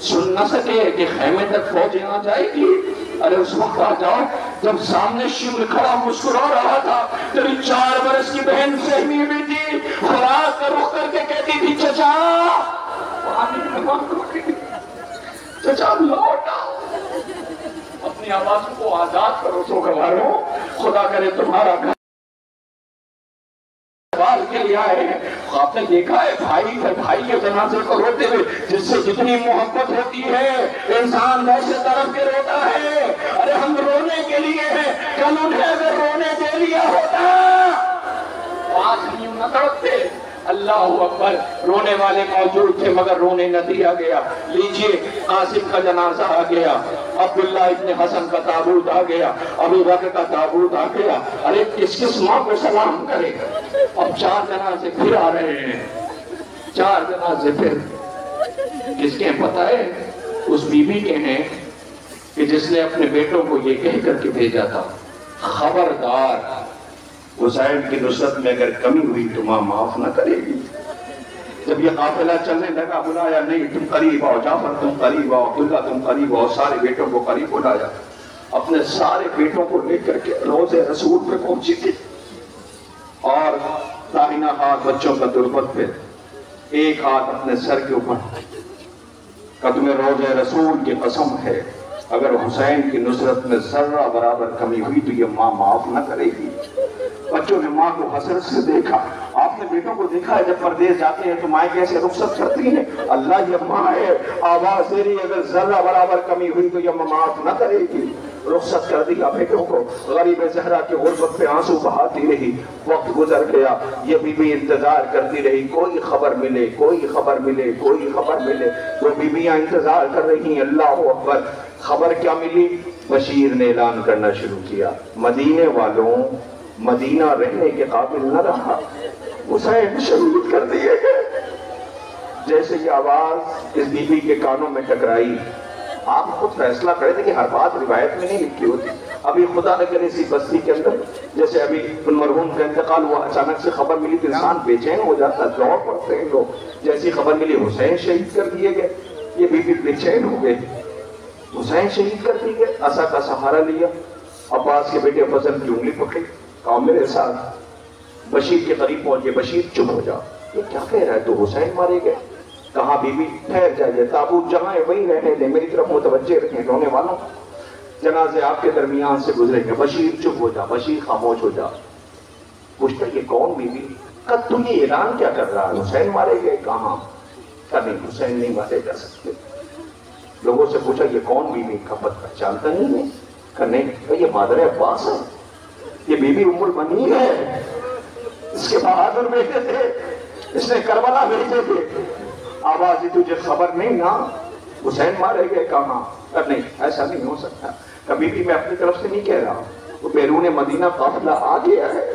سن نہ سکے کہ خیمے تک فوجیں آ جائے گی؟ ارے اس وقت آ جاؤ جب سامنے شمر کھڑا مسکرا رہا تھا، تیری 4 برس کی بہن سہمی بھی تھی، فراق کا رخ کر کے کہتی تھی چچا چچا لوٹ آؤ، اپنی آواز کو آزاد کرو سوگواروں، خدا کرے تمہارا گھر سوال کے لیے آئے ہیں۔ آپ نے دیکھا ہے بھائی کے جنازے کو روتے ہوئے، جس سے جتنی محبت ہوتی ہے انسان ویسے طرف کے روتا ہے۔ ارے ہم رونے کے لیے ہیں، کل انہیں اگر رونے دے لیا ہوتا آج ہم یوں نہ تڑپتے۔ اللہ اکبر۔ رونے والے موجود تھے مگر رونے نہ دیا گیا۔ لیجئے قاسم کا جنازہ آ گیا، عبداللہ ابن حسن کا تابوت آ گیا، ابو بکر کا تابوت آ گیا۔ ارے کس ماں کو سلام کرے؟ اب 4 جنازے پھر آ رہے ہیں، 4 جنازے پھر۔ کس کے پتہ ہے؟ اس بی بی کے ہیں کہ جس نے اپنے بیٹوں کو یہ کہہ کر کے بھیجا تھا، خبردار حسین کی نصرت میں اگر کمی ہوئی تو ماں معاف نہ کرے گی۔ جب یہ قافلہ چلنے لگا بلایا نہیں، تم قریب آؤ، جعفر تم قریب آؤ، عبداللہ تم قریب آؤ، سارے بیٹوں کو قریب بلایا۔ اپنے سارے بیٹوں کو لے کر کے روض رسول پہ پہنچی تھی اور داہنا ہاتھ بچوں کا تربت پہ، ایک ہاتھ اپنے سر کے اوپر، کہ تمہیں روض رسول کی قسم ہے اگر حسین کی نصرت میں ذرہ برابر کمی ہوئی تو یہ ماں معاف نہ کرے گی۔ بچوں نے ماں کو حسرت سے دیکھا۔ آپ نے بیٹوں کو دیکھا ہے جب پردیس جاتے ہیں تو مائیں کیسے رخصت کرتی ہیں؟ اللہ یہ ماں ہے، آواز دے رہی، اگر ذرہ برابر کمی ہوئی تو یہ ماں معاف نہ کرے گی۔ رخصت کر دیا بیٹوں کو۔ غریب زہرا کے غربت پہ آنسو بہاتی رہی، وقت گزر گیا، یہ بی بی انتظار کرتی رہی، کوئی خبر ملے، کوئی خبر ملے، کوئی خبر ملے۔ وہ بیویاں انتظار کر رہی ہیں۔ اللہ اکبر۔ خبر کیا ملی؟ بشیر نے اعلان کرنا شروع کیا، مدینے والوں، مدینہ رہنے کے قابل نہ رہا، حسین شہید کر دیے گئے۔ جیسے یہ آواز اس بی بی کے کانوں میں ٹکرائی، آپ خود فیصلہ کرے تھے کہ ہر بات روایت میں نہیں لکھی ہوتی۔ ابھی خدا نہ کرے اسی بستی کے اندر جیسے ابھی مرحوم کا انتقال ہوا، اچانک سے خبر ملی تو انسان بے چین ہو جاتا، دوڑ پڑتے ہیں لوگ۔ جیسی خبر ملی حسین شہید کر دیے گئے، یہ بی بی بے چین ہو گئے، حسین شہید کر دیے گئے۔ عصا کا سہارا لیا، عباس کے بیٹے فضل کی انگلی پکڑی، کہا میرے ساتھ۔ بشیر کے قریب پہنچے، بشیر چپ ہو جا، یہ کیا کہہ رہا ہے تو حسین مارے گئے؟ کہا بی بی ٹھہر جائیے، تابوت جہاں ہے وہیں رہنے دیں، میری طرف متوجہ رکھیں رونے والوں، جنازے آپ کے درمیان سے گزریں گے۔ بشیر چپ ہو جا، بشیر خاموش ہو جا۔ پوچھتا یہ کون بی بی؟ کہا تم یہ اعلان کیا کر رہا ہے؟ حسین مارے گئے؟ کہاں؟ کہا نہیں حسین نہیں مارے جا سکتے۔ لوگوں سے پوچھا یہ کون بی بی؟ کا پہچانتا نہیں ہے؟ کہا نہیں، یہ مادر عباس ہے، یہ بی بی ام المنین ہے، اس کے بہادر بیٹے تھے، اس نے کربلا بھیجے تھے۔ آواز دی تجھے خبر نہیں نا حسین مارے گئے؟ کہاں؟ کہا نہیں ایسا نہیں ہو سکتا، کبھی بھی میں اپنی طرف سے نہیں کہہ رہا، وہ بیرون مدینہ قافلہ آ گیا ہے،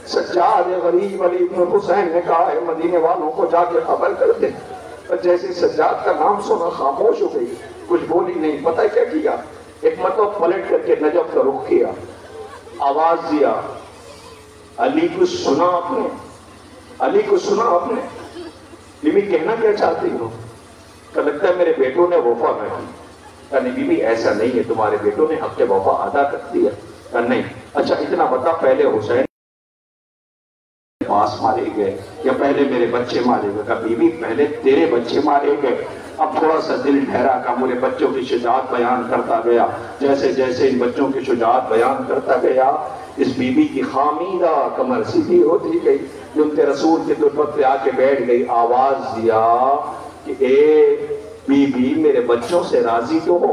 سجاد غریب علی بن حسین نے کہا ہے مدینے والوں کو جا کے خبر کر دیں۔ اور جیسے سجاد کا نام سنا خاموش ہو گئی، کچھ بولی نہیں۔ پتہ کیا کیا؟ ایک مرتبہ پلٹ کر کے نجف کا رخ کیا، آواز دیا علی کو سنا آپ نے؟ علی کو سنا آپ نے؟ بی بی کہنا کیا چاہتی ہو؟ کہ لگتا ہے میرے بیٹوں نے وفا نہ کی۔ کہ نہیں بی بی ایسا نہیں ہے، تمہارے بیٹوں نے حق وفا ادا کر دیا۔ کہ نہیں، اچھا اتنا بتا پہلے حسین پاس مارے گئے یا پہلے میرے بچے مارے گئے؟ کہ بی بی پہلے تیرے بچے مارے گئے۔ اب تھوڑا سا دل ٹھہرا، کہ میرے بچوں کی شجاعت بیان کرتا گیا، جیسے جیسے ان بچوں کی شجاعت بیان کرتا گیا اس بی بی کی خامیدہ کمر سیدھی ہوتی گئی، جو ان کے رسول کے تربت پہ آ کے بیٹھ گئی۔ آواز دیا کہ اے بی بی میرے بچوں سے راضی تو ہو؟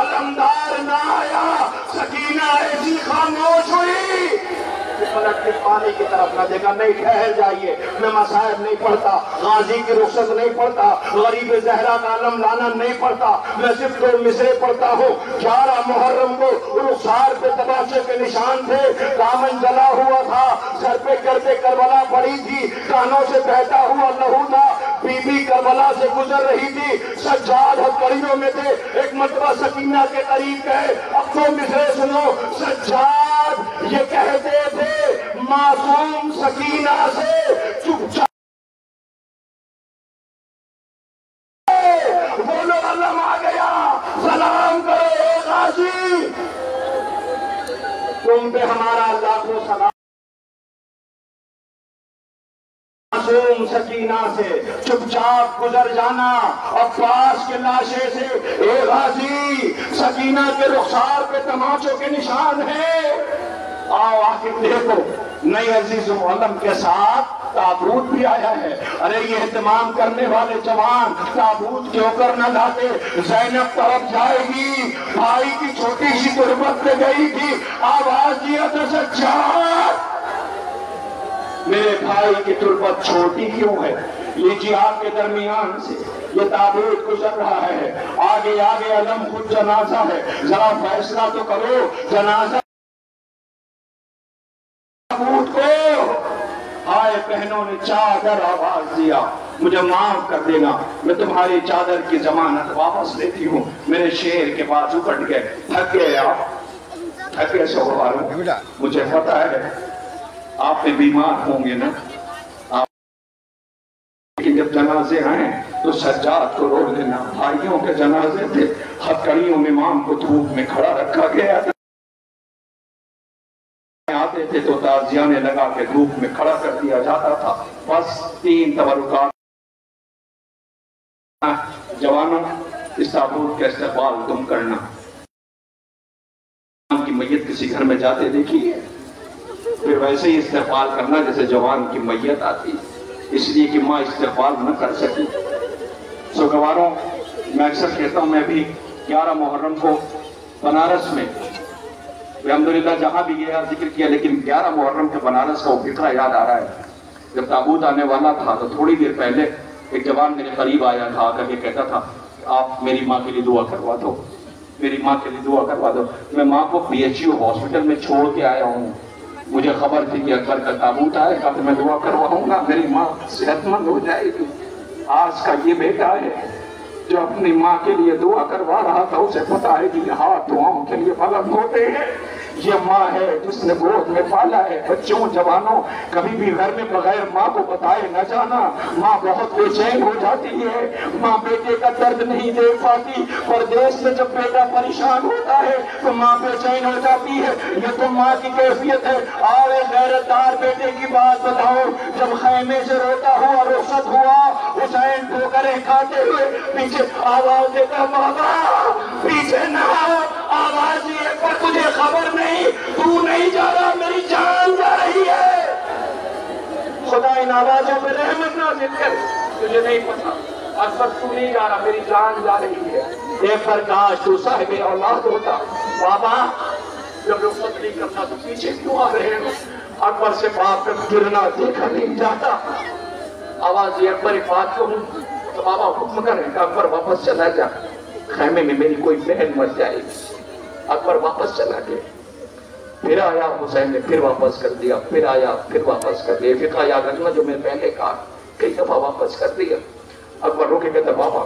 علمدار نہ آیا، سکینہ ایسی خاموش ہوئی پلٹ کے پانی کی طرف نہ دیکھا، نہیں ٹھہر جائیے، میں مصائب نہیں پڑھتا، غازی کی رخصت نہیں پڑھتا، غریب زہرا کا علم لانا نہیں پڑھتا، میں صرف 2 مصرے پڑھتا ہوں۔ 11 محرم کو رخسار پہ تماشے کے نشان تھے، دامن جلا ہوا تھا، سر پہ گرد کربلا پڑی تھی، کانوں سے بہتا ہوا لہو تھا، بی بی کربلا سے گزر رہی تھی، سجاد ہتھکڑیوں میں تھے، ایک مرتبہ سکینہ کے قریب گئے، اب 2 مصرے سنو، سجاد یہ کہتے تھے معصوم سکینہ سے چپ چاپ بولو علم آ گیا، سلام کرو اے غازی، تم پہ ہمارا لاکھوں سلام۔ معصوم سکینہ سے چپ چاپ گزر جانا، عباس کے لاشے سے اے غازی، سکینہ کے رخسار پہ تماچوں کے نشان ہیں، آؤ آخر دیکھو، نئی عزیز و علم کے ساتھ تابوت بھی آیا ہے۔ ارے یہ اہتمام کرنے والے جوان تابوت کیوں کر نہ لاتے؟ زینب طرف جائے گی، بھائی کی چھوٹی سی تربت پہ گئی تھی، آواز دیا تو سجاد میرے بھائی کی تربت چھوٹی کیوں ہے؟ یہ جہاد کے درمیان سے یہ تابوت گزر رہا ہے، آگے آگے علم خود جنازہ ہے، ذرا فیصلہ تو کرو، جنازہ تابوت کو آئے بہنوں نے چادر آواز دیا، مجھے معاف کر دینا، میں تمہاری چادر کی ضمانت واپس لیتی ہوں۔ میرے شیر کے بازو کٹ گئے، تھک گئے آپ، تھک گئے سواروں، مجھے پتہ ہے آپ پہ بیمار ہوں گے نا، لیکن جب جنازے آئیں تو سجاد کو روک لینا، بھائیوں کے جنازے تھے، ہتھکڑیوں میں امام کو دھوپ میں کھڑا رکھا گیا تھا، آتے تھے تو تازیانے لگا کے دھوپ میں کھڑا کر دیا جاتا تھا۔ بس 3 تبرکات، جوانوں اس تابوت کا استقبال تم کرنا، کی میت کسی گھر میں جاتے دیکھیے، پھر ویسے ہی استقبال کرنا جیسے جوان کی میت آتی، اس لیے کہ ماں استقبال نہ کر سکی۔ سوگواروں، میں اکثر کہتا ہوں، میں بھی 11 محرم کو بنارس میں الحمدللہ جہاں بھی گیا ذکر کیا، لیکن 11 محرم کے بنارس کا وہ فکرہ یاد آ رہا ہے۔ جب تابوت آنے والا تھا تو تھوڑی دیر پہلے ایک جوان میرے قریب آیا تھا، آ کر یہ کہتا تھا آپ میری ماں کے لیے دعا کروا دو، میری ماں کے لیے دعا کروا دو۔ میں ماں کو PHU ہاسپٹل میں چھوڑ کے آیا ہوں، مجھے خبر تھی کہ اکبر کا تابوت آئے گا تو میں دعا کرواؤں گا، میری ماں صحت مند ہو جائے گی۔ آج کا یہ بیٹا ہے جو اپنی ماں کے لیے دعا کروا رہا تھا، اسے پتا ہے کہ ہاتھ دعاؤں کے لیے بلند ہوتے ہیں۔ یہ ماں ہے جس نے گود میں پالا ہے۔ بچوں، جوانوں، کبھی بھی گھر میں بغیر ماں کو بتائے نہ جانا، ماں بہت بے چین ہو جاتی ہے، ماں بیٹے کا درد نہیں دیکھ پاتی، پردیس میں جب بیٹا پریشان ہوتا ہے تو ماں بے چین ہو جاتی ہے، یہ تو ماں کی کیفیت ہے۔ آؤ غیرت دار بیٹے کی بات بتاؤ، جب خیمے سے روتا ہوا رخصت ہوا، حسین ٹھوکریں کھاتے ہوئے پیچھے آواز دیتا، بابا پیچھے نہ آؤ، آواز یہ پر تجھے خبر نہیں، تو نہیں جا رہا، میری جان جا رہی ہے۔ خدا ان آوازوں پہ رحمت نازل کر، تجھے نہیں پتا اکبر تو نہیں جا رہا، میری جان جا رہی ہے۔ ایک پر کاش تو صاحب اولاد ہوتا، بابا جب رخصت نہیں کرتا تو پیچھے کیوں آ رہے ہو؟ اکبر سے باپ کا گرنا دیکھا نہیں جاتا۔ آواز یہ اکبر ایک بات کہوں تو بابا حکم کریں کہ اکبر واپس چلا جا، خیمے میں میری کوئی بہن مر جائے گی۔ اکبر واپس چلا گیا، پھر آیا، حسین نے پھر واپس کر دیا، پھر آیا، پھر واپس کر دیا۔ فقہ یاد رکھنا جو میں نے پہلے کہا، کئی دفعہ واپس کر دیا۔ اکبر رو کے کہتا، بابا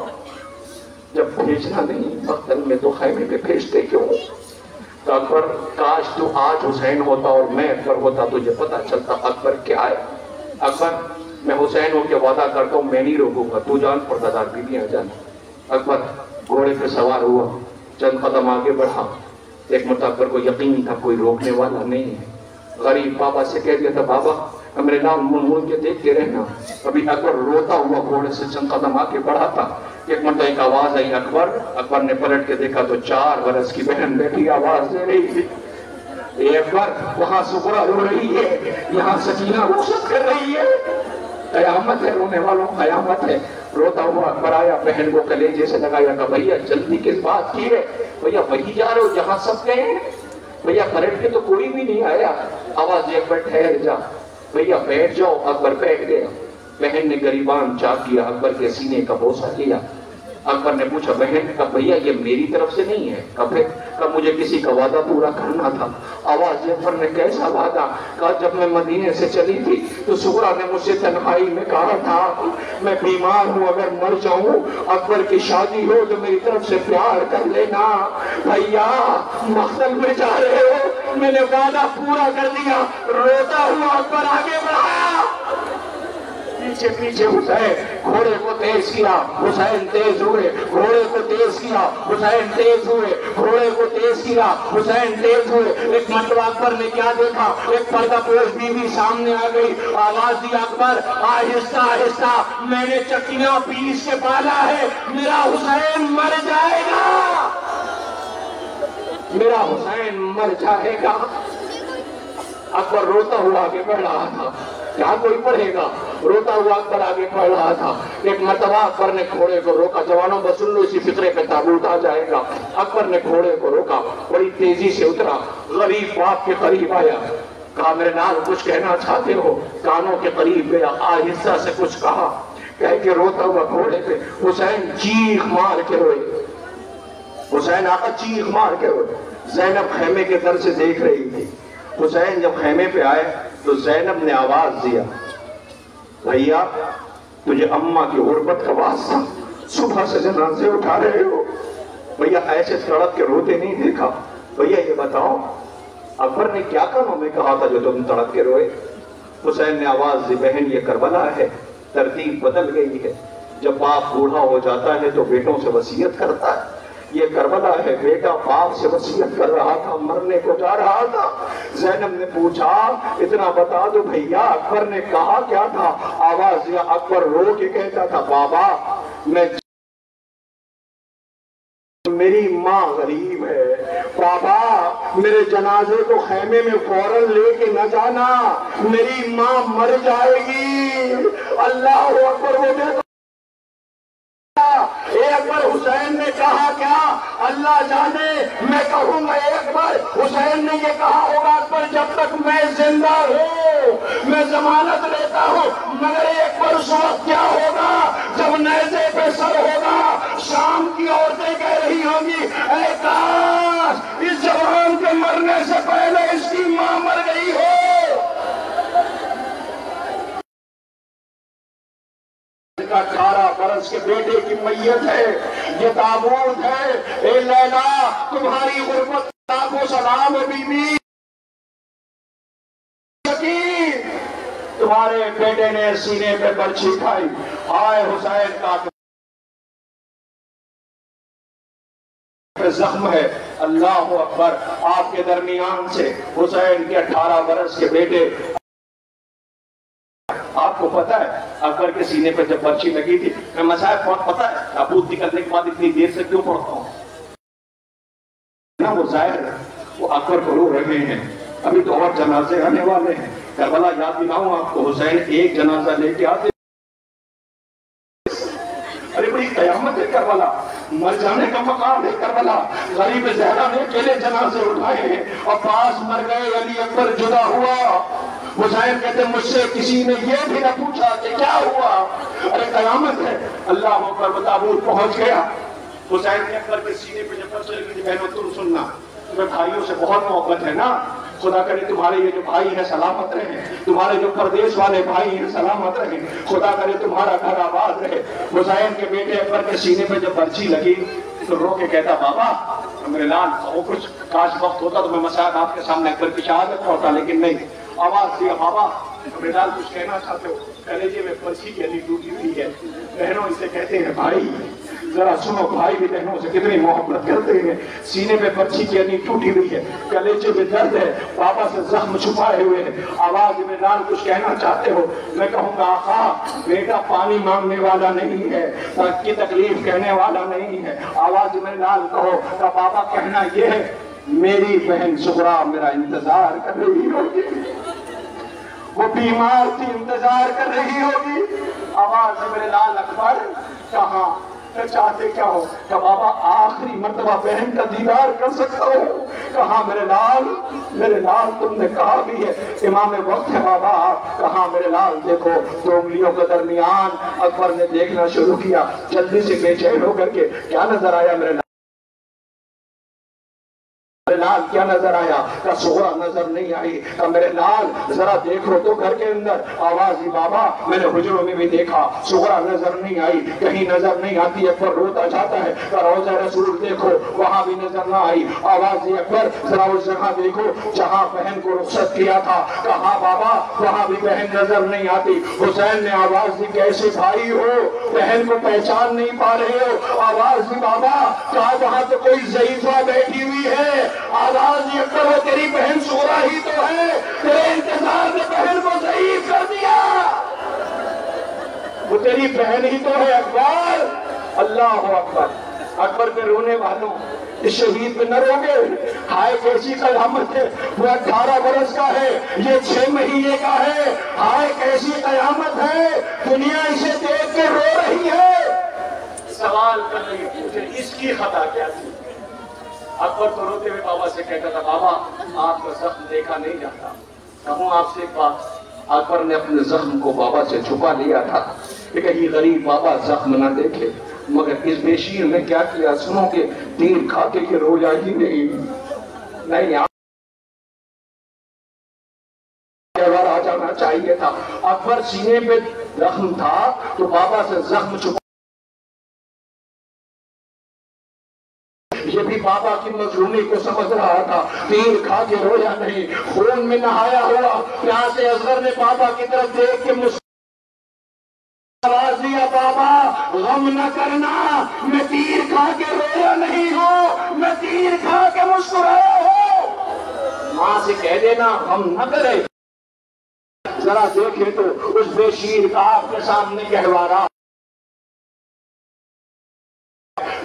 جب بھیجنا نہیں وقتاً میں تو خیمے پہ بھیجتے کیوں؟ تو اکبر کاش تو آج حسین ہوتا اور میں اکبر ہوتا، تجھے پتا چلتا اکبر کیا ہے۔ اکبر میں حسین ہو کے وعدہ کرتا ہوں میں نہیں روکوں گا، تو جان پردہ بیویاں جان۔ اکبر گھوڑے پہ سوار ہوا، چند قدم آگے بڑھا، ایک مرتبہ اکبر کو یقین تھا کوئی روکنے والا نہیں ہے۔ غریب بابا سے کہہ دیا تھا، بابا میرے نام مون مون کے دیکھتے رہنا۔ ابھی اکبر روتا ہوا گھوڑے سے چند قدم آگے بڑھا تھا، ایک مرتبہ ایک آواز آئی، اکبر۔ اکبر نے پلٹ کے دیکھا تو 4 برس کی بہن بیٹی آواز دے رہی تھی، اے اکبر وہاں سغرا رو رہی ہے، یہاں سکینہ رخصت کر رہی ہے۔ قیامت ہے، رونے والوں قیامت ہے۔ روتا ہوا اکبر آیا، بہن کو کلیجے سے لگایا کہ بھیا جلدی کس بات کی ہے؟ بھیا وہی جا رہے ہو جہاں سب گئے ہیں؟ بھیا پلٹ کے تو کوئی بھی نہیں آیا۔ آواز یہ اکبر ٹھہر جا، بھیا بیٹھ جاؤ۔ اکبر بیٹھ گیا۔ بہن نے گریبان چاک کیا، اکبر کے سینے کا بوسہ لیا۔ اکبر نے پوچھا بہن کا بھیا یہ میری طرف سے نہیں ہے؟ کب مجھے کسی کا وعدہ پورا کرنا تھا۔ آواز اکبر نے کیسا وعدہ؟ کہا جب میں مدینے سے چلی تھی تو سغرا نے مجھ سے تنہائی میں کہا تھا میں بیمار ہوں، اگر مر جاؤں اکبر کی شادی ہو تو میری طرف سے پیار کر لینا۔ بھیا مقتل میں جا رہے ہو، میں نے وعدہ پورا کر دیا۔ روتا ہوا اکبر آگے بڑھا، پیچھے پیچھے حسین گھوڑے کو تیز کیا، حسین تیز ہوئے، گھوڑے کو تیز کیا، حسین تیز ہوئے، گھوڑے کو تیز کیا، حسین تیز ہوئے۔ ایک مرتبہ اکبر نے کیا دیکھا، ایک پردہ پوش بیوی سامنے آ گئی۔ آواز دی اکبر آہستہ آہستہ، میں نے چکیاں پیس کے پالا ہے، میرا حسین مر جائے گا، میرا حسین مر جائے گا۔ اکبر روتا ہوا آگے بڑھ رہا تھا، کیا کوئی پڑھے گا؟ روتا ہوا اکبر آگے بڑھ رہا تھا۔ ایک مرتبہ اکبر نے گھوڑے کو روکا، جوانوں بس سن لو اسی فطرے پہ تابوت آ جائے گا۔ اکبر نے گھوڑے کو روکا، بڑی تیزی سے اترا، غریب باپ کے قریب آیا، کہا میرے نال کچھ کہنا چاہتے ہو؟ کانوں کے قریب گیا، آہستہ سے کچھ کہا، کہہ کے روتا ہوا گھوڑے پہ حسین چیخ مار کے روئے، حسین آقا چیخ مار کے روئے۔ زینب خیمے کے در سے دیکھ رہی تھی۔ حسین جب خیمے پہ آئے تو زینب نے آواز دیا بھیا تجھے اماں کی غربت کا واسطہ صبح سے جنازے اٹھا رہے ہو؟ بھیا ایسے تڑپ کے روتے نہیں دیکھا۔ بھیا یہ بتاؤ اکبر نے کیا کانوں میں کہا تھا جو تم تڑپ کے روئے؟ حسین نے آواز دی بہن یہ کربلا ہے، ترتیب بدل گئی ہے، جب باپ بوڑھا ہو جاتا ہے تو بیٹوں سے وصیت کرتا ہے، یہ کربلا ہے، بیٹا باپ سے وصیت کر رہا تھا، مرنے کو جا رہا تھا۔ زینب نے پوچھا اتنا بتا دو بھیا اکبر نے کہا کیا تھا؟ آواز دیا اکبر رو کے کہتا تھا بابا میں میری ماں غریب ہے، بابا میرے جنازے کو خیمے میں فوراً لے کے نہ جانا، میری ماں مر جائے گی۔ اللہ اکبر، وہ دیکھو ایک بار حسین نے کہا کیا اللہ جانے، میں کہوں گا ایک بار حسین نے یہ کہا ہوگا اکبر جب تک میں زندہ ہوں میں ضمانت لیتا ہوں، مگر ایک بار اس وقت کیا ہوگا جب نیزے پہ سر ہوگا، شام کی عورتیں کہہ رہی ہوں گی اے کاش اس جوان کے مرنے سے پہلے اس کی ماں مر گئی ہو۔ کا 18 برس کے بیٹے کی میت ہے، یہ تابوت ہے، اے لیلا تمہاری غربت کو سلام ہے، بی بی تمہارے بیٹے نے سینے پہ برچھی کھائی، آئے حسین کا زخم ہے۔ اللہ اکبر، آپ کے درمیان سے حسین کے 18 برس کے بیٹے، آپ کو پتا ہے اکبر کے سینے پہ جب برچھی لگی تھی میں مسائل بہت پتا ہے تابوت نکلنے کے بعد اتنی دیر سے کیوں پڑھتا ہوں نا، وہ ظاہر ہے وہ اکبر کو رو رہے ہیں، ابھی تو اور جنازے آنے والے ہیں، کربلا یاد دلاؤں آپ کو، حسین ایک جنازہ لے کے آتے، ارے بڑی قیامت ہے کربلا، مر جانے کا مقام ہے کربلا، غریب زہرا نے اکیلے جنازے اٹھائے ہیں، عباس مر گئے، علی اکبر جدا ہوا، حسین کہتے ہیں مجھ سے کسی نے یہ بھی نہ پوچھا کہ کیا ہوا، ارے قیامت ہے۔ اللہ اکبر، وہ تابوت پہنچ گیا، حسین کے اکبر کے سینے پہ جب برچھی لگی تھی، بہنوں تم سننا، تمہیں بھائیوں سے بہت محبت ہے نا، خدا کرے تمہارے یہ جو بھائی ہیں سلامت رہیں، تمہارے جو پردیس والے بھائی ہیں سلامت رہیں، خدا کرے تمہارا گھر آباد رہے۔ حسین کے بیٹے اکبر کے سینے پہ جب برچھی لگی تو رو کے کہتا بابا میرے لال کہو کچھ، کاش وقت ہوتا تو میں مسائل آپ کے سامنے اکبر کی شہادت ہوتا، لیکن نہیں۔ آواز دیا بابا میرے لال کچھ کہنا چاہتے ہو؟ کلیجے میں برچھی کی علی ٹوٹی ہوئی ہے، بہنوں اسے کہتے ہیں بھائی ذرا سنو، بھائی بھی بہنوں سے کتنی محبت کرتے ہیں، سینے پہ برچھی کی علی ٹوٹی ہوئی ہے، کلیجے میں درد ہے، بابا سے زخم چھپائے ہوئے ہیں، آواز میں لال کچھ کہنا چاہتے ہو؟ میں کہوں گا آقا بیٹا پانی مانگنے والا نہیں ہے، کی تکلیف کہنے والا نہیں ہے، آواز میں لال کہو کہ بابا کہنا یہ ہے میری بہن سغرا میرا انتظار کر رہی ہوگی۔ وہ بیمار تھی، انتظار کر رہی ہوگی، آواز میرے لال اکبر کہاں؟ چاہتے کیا ہو؟ کہ بابا آخری مرتبہ بہن کا دیدار کر سکتا ہوں۔ کہاں میرے لال تم نے کہا بھی ہے امام وقت ہے بابا، کہاں میرے لال؟ دیکھو دو انگلیوں کے درمیان اکبر نے دیکھنا شروع کیا، جلدی سے بے چین ہو کر کے کیا نظر آیا میرے لال؟ کیا نظر آیا؟ کہ سغرا نظر نہیں آئی۔ کہ میرے لال ذرا دیکھو تو گھر کے اندر، آواز ہی بابا میں نے حجروں میں بھی دیکھا، سغرا نظر نہیں آئی، کہیں نظر نہیں آتی۔ اکبر روتا جاتا ہے کہ روضہ رسول دیکھو وہاں بھی نظر نہ آئی۔ آواز ہی اکبر ذرا اس جگہ دیکھو جہاں بہن کو رخصت کیا تھا، کہاں بابا وہاں بھی بہن نظر نہیں آتی۔ حسین نے آواز دی کیسے بھائی ہو، بہن کو پہچان نہیں پا رہے ہو؟ آواز دی بابا کہا وہاں تو کوئی ضعیفہ بیٹھی ہوئی ہے۔ آواز یہ اکبر وہ تیری بہن سغرا ہی تو ہے، تیرے انتظار نے بہن کو ضعیف کر دیا، وہ تیری بہن ہی تو ہے اکبر۔ اللہ اکبر۔ اکبر کے رونے والوں اس شہید پہ نہ روگے، ہائے کیسی قیامت ہے، وہ 18 برس کا ہے، یہ 6 مہینے کا ہے، ہائے کیسی قیامت ہے، دنیا اسے دیکھ کے رو رہی ہے، سوال کر رہی ہے مجھے اس کی خطا کیا تھی؟ اکبر تو روتے ہوئے بابا سے کہتا تھا بابا آپ کا زخم دیکھا نہیں جاتا۔ کہوں آپ سے ایک بات، اکبر نے اپنے زخم کو بابا سے چھپا لیا تھا کہ کہیں غریب بابا زخم نہ دیکھے، مگر اس بے شیر نے کیا کیا سنو کہ تیر کھا کے رویا ہی نہیں آ جانا چاہیے تھا۔ اکبر سینے پہ زخم تھا تو بابا سے زخم چھپا، یہ بھی بابا کی مظلومی کو سمجھ رہا تھا، تیر کھا کے رویا نہیں، خون میں نہایا ہوا۔ پیاس اصغر نے بابا کی طرف دیکھ کے آواز دیا بابا غم نہ کرنا، میں تیر کھا کے رویا نہیں ہوں، میں تیر کھا کے مسکرایا ہوں۔ ماں سے کہہ دینا غم نہ کرے، ذرا دیکھیں تو اس بے شیر کا آپ کے سامنے گہوارہ،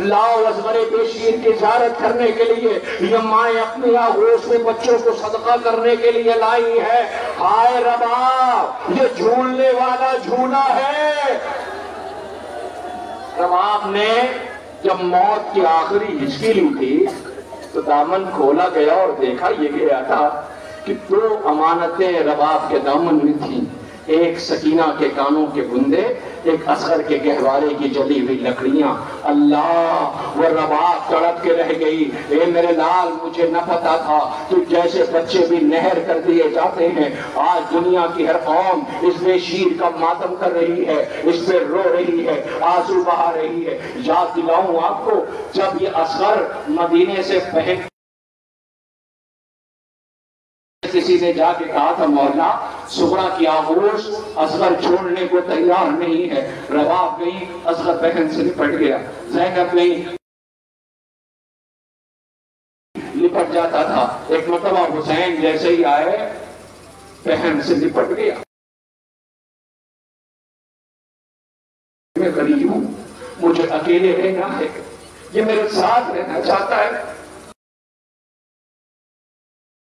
لاؤ اصغر بے شیر کی زیارت کرنے کے لیے یہ مائیں اپنی آغوش میں بچوں کو صدقہ کرنے کے لیے لائی ہے۔ ہائے رباب یہ جھولنے والا جھولا ہے۔ رباب نے جب موت کی آخری ہچکی لی تھی تو دامن کھولا گیا اور دیکھا یہ گیا تھا کہ 2 امانتیں رباب کے دامن میں تھیں، ایک سکینہ کے کانوں کے بندے، ایک اصغر کے گہوارے کی جلی ہوئی لکڑیاں۔ اللہ وہ رباب تڑپ کے رہ گئی، اے میرے لال مجھے نہ پتا تھا کہ جیسے بچے بھی نہر کر دیے جاتے ہیں، آج دنیا کی ہر قوم اس بے شیر کا ماتم کر رہی ہے، اس پہ رو رہی ہے، آنسو بہا رہی ہے۔ یاد دلاؤں آپ کو جب یہ اصغر مدینے سے پہلے کسی نے جا کے کہا تھا مولا سغرا کی آغوش اصغر چھوڑنے کو تیار نہیں ہے، رباب گئی اصغر بہن سے لپٹ گیا، زینب گئی لپٹ جاتا تھا، ایک مرتبہ حسین جیسے ہی آئے بہن سے لپٹ گیا۔ میں غریب ہوں، مجھے اکیلے رہنا ہے، یہ میرے ساتھ رہنا چاہتا ہے،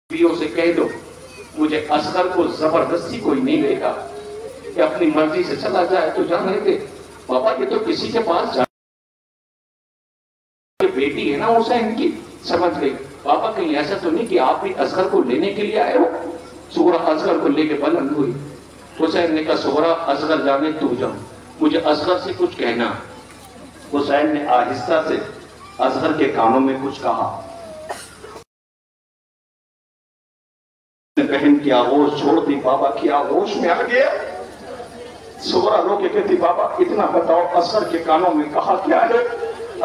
بیوں سے کہہ دو مجھے اصغر کو زبردستی کوئی نہیں لے گا، کہ اپنی مرضی سے چلا جائے تو جانے دے۔ بابا یہ تو کسی کے پاس جائے، بیٹی ہے نا حسین کی، سمجھ گئی بابا کہیں ایسا تو نہیں کہ آپ بھی اصغر کو لینے کے لیے آئے ہو؟ سغرا اصغر کو لے کے بلند ہوئی، حسین نے کہا سغرا اصغر جانے تو جاؤ، مجھے اصغر سے کچھ کہنا۔ حسین نے آہستہ سے اصغر کے کانوں میں کچھ کہا، بہن کی آغوش چھوڑ دی، بابا کی آغوش میں آ گیا۔ سغرا رو کے کہتی بابا اتنا بتاؤ اصغر کے کانوں میں کہا کیا ہے؟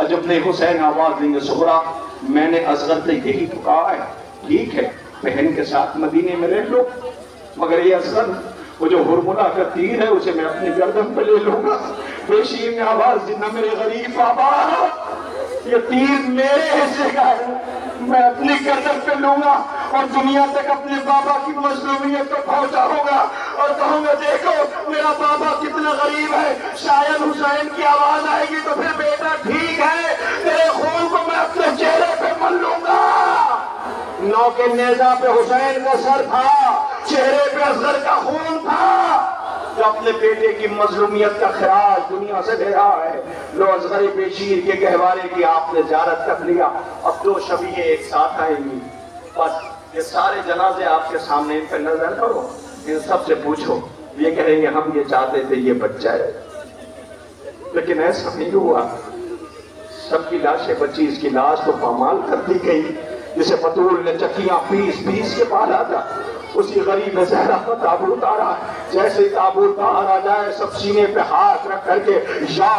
عجب نے حسین آواز دیں گے سغرا میں نے اصغر سے یہی تو کہا ہے، ٹھیک ہے بہن کے ساتھ مدینے میں رہ لو، مگر یہ اصغر وہ جو ہرملا کا تیر ہے اسے میں اپنی گردن پہ لے لوں گا۔ بے شیر نے آواز دی نہ میرے غریب بابا، یہ تیر میرے حصے کا ہے، میں اپنی گردن پہ لوں گا اور دنیا تک اپنے بابا کی مظلومیت کو پہنچاؤں گا اور کہوں گا دیکھو میرا بابا کتنا غریب ہے، شاید حسین کی آواز آئے گی تو پھر بیٹا ٹھیک ہے تیرے خون کو میں اپنے چہرے پہ مل لوں گا۔ نو کے نیزہ پہ حسین کا سر تھا، چہرے پہ اصغر کا خون تھا جو اپنے بیٹے کی مظلومیت کا خراج دنیا سے دے رہا ہے. لو اصغر بشیر کے گہوارے کی آپ نے زیارت کر لیا. اب 2 شبیہیں ایک ساتھ آئیں گی. بس یہ سارے جنازے آپ کے سامنے ان پہ نظر کرو, ان سب سے پوچھو, یہ کہیں گے ہم یہ چاہتے تھے یہ بچہ ہے, لیکن ایسا نہیں ہوا. سب کی لاشیں بچی, اس کی لاش تو پامال کر دی گئی. جسے بطول نے چکیاں پیس کے پالا تھا, اسی غریب زہرا کا تابوت آ رہا ہے. جیسے ہی تابوت باہر آ جائے سب سینے پہ ہاتھ رکھ کر کے یا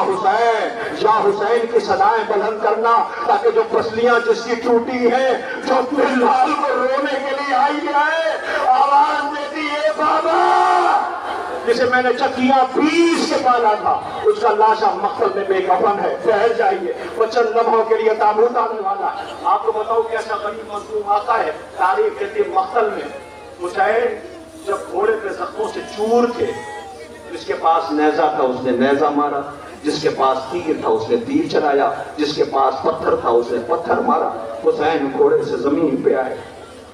حسین کی صدائیں بلند کرنا, تاکہ جو پسلیاں جس کی ٹوٹی ہیں, جو اپنے لال کو رونے کے لیے آئی ہے, آواز دیتی ہے بابا. جسے میں نے چکیاں پیس کے پالا تھا, اس کا لاشا مقتل میں بے کفن ہے. ٹھہر جائیے, وہ چند لمحوں کے لیے تابوت آنے والا ہے. آپ کو بتاؤ کہ ایسا غریب مظلوم آتا ہے تاریخ کے مقتل میں. حسین جب گھوڑے پہ زخموں سے چور تھے, جس کے پاس نیزہ تھا اس نے نیزہ مارا, جس کے پاس تیر تھا اس نے تیر چلایا, جس کے پاس پتھر تھا اس نے پتھر مارا. حسین گھوڑے سے زمین پہ آئے,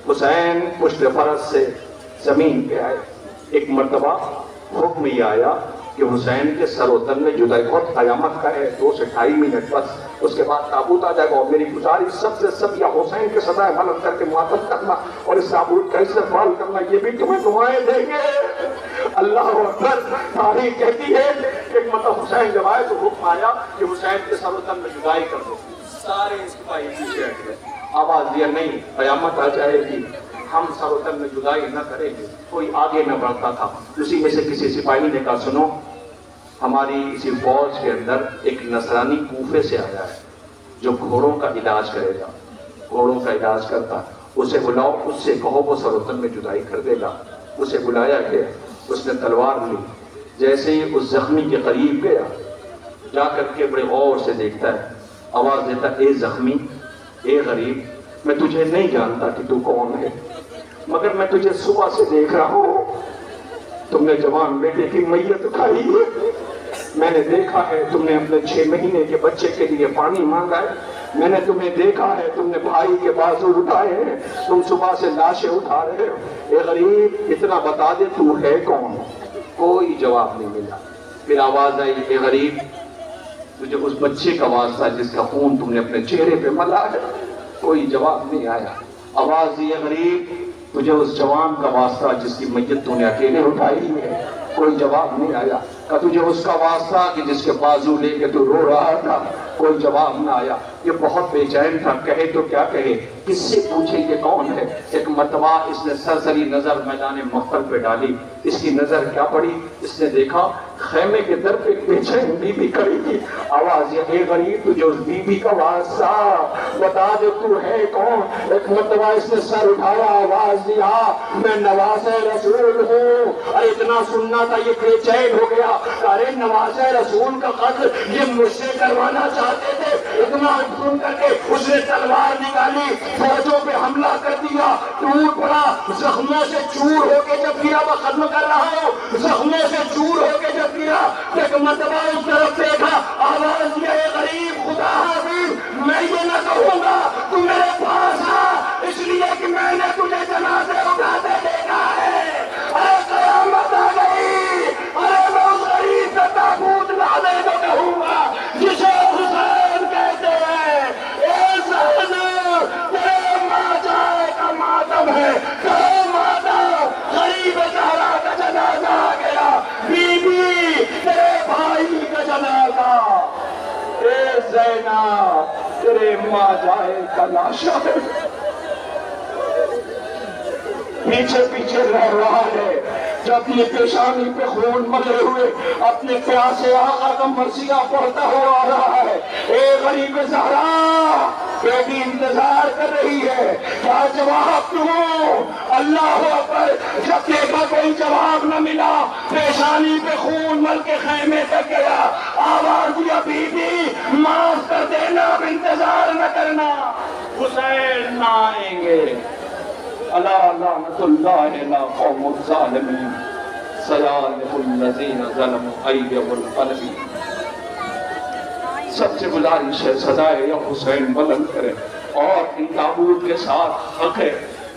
حسین پشت فرس سے زمین پہ آئے. ایک مرتبہ حکم یہ آیا کہ حسین کے سر و تن میں جدائی بہت قیامت کا ہے, 2 سے 2.5 منٹ بس, اس کے بعد تابوت آ جائے گا. اور میری گزارش سب سے سب یا حسین کے صدائے بلند کر کے معطل کرنا اور اس تابوت کا استقبال کرنا, یہ بھی تمہیں دعائیں دیں گے. اللہ اکبر. تاریخ کہتی ہے کہ ایک مرتبہ حسین جب آئے تو حکم آیا کہ حسین کے سر و تن میں جدائی کر دو. سارے سپاہی پیچھے ہٹ گئے. آواز دیا نہیں, قیامت آ جائے گی, ہم سر و تن میں جدائی نہ کریں گے. کوئی آگے نہ بڑھتا تھا. اسی میں سے کسی سپاہی نے کہا سنو, ہماری اسی فوج کے اندر ایک نصرانی کوفے سے آیا ہے جو گھوڑوں کا علاج کرے گا, گھوڑوں کا علاج کرتا, اسے بلاؤ, اس سے کہو وہ سر و تن میں جدائی کر دے گا. اسے بلایا گیا, اس نے تلوار لی, جیسے ہی اس زخمی کے قریب گیا, جا کر کے بڑے غور سے دیکھتا ہے, آواز دیتا, اے زخمی, اے غریب, میں تجھے نہیں جانتا کہ تو کون ہے, مگر میں تجھے صبح سے دیکھ رہا ہوں. تم نے جوان بیٹے کی میت اٹھائی ہے, میں نے دیکھا ہے تم نے اپنے 6 مہینے کے بچے کے لیے پانی مانگا ہے, میں نے تمہیں دیکھا ہے تم نے بھائی کے بازو اٹھائے ہیں, تم صبح سے لاشیں اٹھا رہے ہو. اے غریب, اتنا بتا دے تو ہے کون. کوئی جواب نہیں ملا. پھر آواز آئی, اے غریب, تجھے اس بچے کا واسطہ جس کا خون تم نے اپنے چہرے پہ ملا ہے. کوئی جواب نہیں آیا. آواز دی, اے غریب, تجھے اس جوان کا واسطہ جس کی میت تو نے اکیلے اٹھائی ہے. کوئی جواب نہیں آیا. کہ تجھے اس کا واسطہ کہ جس کے بازو لے کے تو رو رہا تھا. کوئی جواب نہ آیا. یہ بہت بے چین تھا, کہے تو کیا کہے, کس سے پوچھے یہ کون ہے. ایک مرتبہ اس نے سرسری نظر میدان مقتل پہ ڈالی. اس کی نظر کیا پڑی, اس نے دیکھا خیمے کے در پہ بے چین بی بی کھڑی تھی. آواز یہ, اے غریب, تجھے اس بی بی کا واسطہ بتا دے تو ہے کون. ایک مرتبہ اس نے سر اٹھایا, آواز دیا, میں نواز رسول ہوں. ارے اتنا سننا تھا, یہ بے چین ہو گیا. ارے نواز رسول کا قتل یہ مجھ سے کروانا چاہتے تھے. اتنا سن کر کے اس نے تلوار نکالی, فوجوں پہ حملہ کر دیا. ٹوٹ پڑا, زخموں سے چور ہو کے جب گرا, میں ختم کر رہا ہوں, زخموں سے چور ہو کے جب گرا, ایک مرتبہ اس طرف دیکھا, آواز یہ, اے غریب, خدا حافظ, میں یہ نہ کہوں گا تو میرے پاس آ, اس لیے کہ میں نے تجھے جنازے اٹھاتے دیکھا ہے. ارے قیامت آ گئی. ارے میں اس غریب کا تابوت لانے کو کہوں گا جسے حسین کہتے ہیں. اے زہنو, تیرے ماں جائے کا ماتم ہے, کہو ماتا, غریب زہرا کا جنازہ آ گیا. بی بی, تیرے بھائی کا جنازہ. اے زینا, تیرے ماں جائے کا لاشا ہے. پیچھے پیچھے رہ رہا ہے, جو اپنی پیشانی پہ خون ملے ہوئے اپنے پیاسے آقا کا مرثیہ پڑھتا ہوا آ رہا ہے. اے غریب زہرا, بیٹی انتظار کر رہی ہے, کیا جواب دوں. اللہ اکبر. جب دیکھا کوئی جواب نہ ملا, پیشانی پہ خون مل کے خیمے تک گیا. آواز دیا, بی بی, معاف کر دینا, اب انتظار نہ کرنا, حسین نہ آئیں گے. الا لعنت اللہ علی قوم الظالمین, سیالف الذین ظلموا ایدیهم القلب. سب سے گزارش ہے, صدائے یا حسین بلند کرے, اور ان تابوت کے ساتھ حق ہے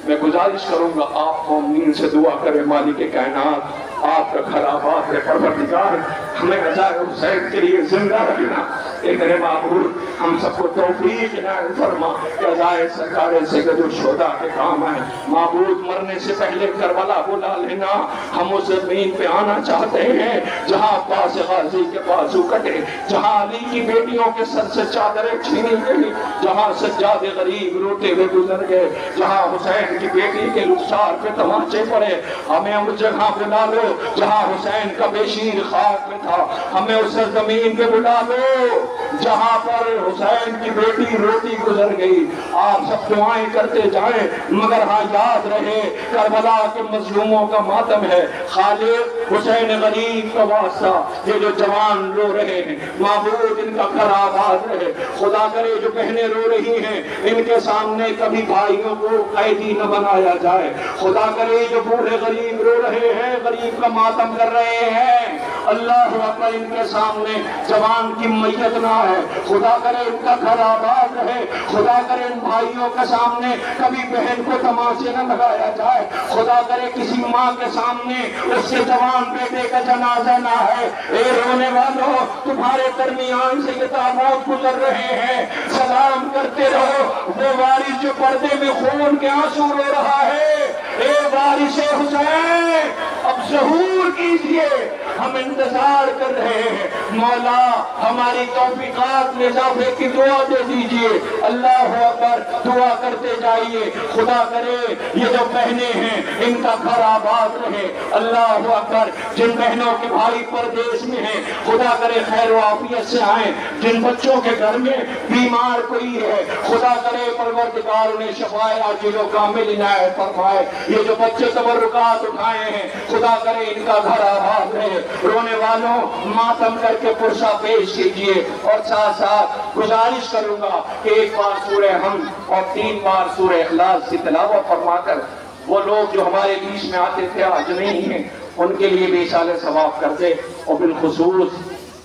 میں گزارش کروں گا آپ مومنین سے دعا کریں مالک کائنات آپ کا گھر آباد ہے پروردگار ہمیں عزائے حسین کے لیے زندہ رکھنا اے میرے معبود ہم سب کو توفیق عنایت فرما کہ عزائے سرکار سید الشہداء کے کام آئے معبود مرنے سے پہلے کربلا بلا لینا ہم اس زمین پہ آنا چاہتے ہیں جہاں عباس غازی کے بازو کٹے جہاں علی کی بیٹیوں کے سر سے چادریں چھینی گئی جہاں سجاد غریب روتے ہوئے گزر گئے جہاں حسین کی بیٹی کے رخسار پہ تماچے پڑے ہمیں اس جگہ بلا لو جہاں حسین کا بیشیر خاک میں تھا ہمیں اس زمین پہ بلا لو جہاں پر حسین کی بیٹی روتی گزر گئی آپ سب دعائیں کرتے جائیں مگر ہاں یاد رہے کربلا کے مظلوموں کا ماتم ہے خالق حسین غریب کا واسطہ یہ جو جوان رو رہے ہیں معبود ان کا گھر آباد رہے خدا کرے جو بہنیں رو رہی ہیں ان کے سامنے کبھی بھائیوں کو قیدی نہ بنایا جائے خدا کرے جو بوڑھے غریب رو رہے ہیں غریب کا ماتم کر رہے ہیں اللہ اکبر ان کے سامنے جوان کی میت نہ ہے خدا کرے ان کا گھر آباد رہے خدا کرے ان بھائیوں کے سامنے کبھی بہن کو تماشے نہ لگایا جائے خدا کرے کسی ماں کے سامنے اس کے جوان بیٹے کا جنازہ نہ ہے اے رونے والوں تمہارے درمیان سے یہ تابوت گزر رہے ہیں سلام کرتے رہو وہ وارث جو پردے میں خون کے آنسو رو رہا ہے اے وارث حسین اب ظہور کیجئے ہم انتظار کر رہے ہیں مولا ہماری توفیقات میں اضافے کی دعا دے دیجئے اللہ اکبر دعا کرتے جائیے خدا کرے یہ جو بہنیں ہیں ان کا گھر آباد رہے اللہ اکبر جن بہنوں کے بھائی پردیس میں ہیں خدا کرے خیر و عافیت سے آئیں جن بچوں کے گھر میں بیمار کوئی ہے خدا کرے پروردگار انہیں شفائے عاجل و کامل عنایت فرمائے یہ جو بچے تبرکات اٹھائے ہیں خدا کرے ان کا گھر آباد رہے رونے والوں ماتم کر کے پرسہ پیش کیجئے اور ساتھ ساتھ گزارش کروں گا کہ ایک بار سورہ حمد اور 3 بار سورہ اخلاص کی تلاوت فرما کر وہ لوگ جو ہمارے بیچ میں آتے تھے آج نہیں ہیں ان کے لیے بھی اصالہ ثواب کرتے اور بالخصوص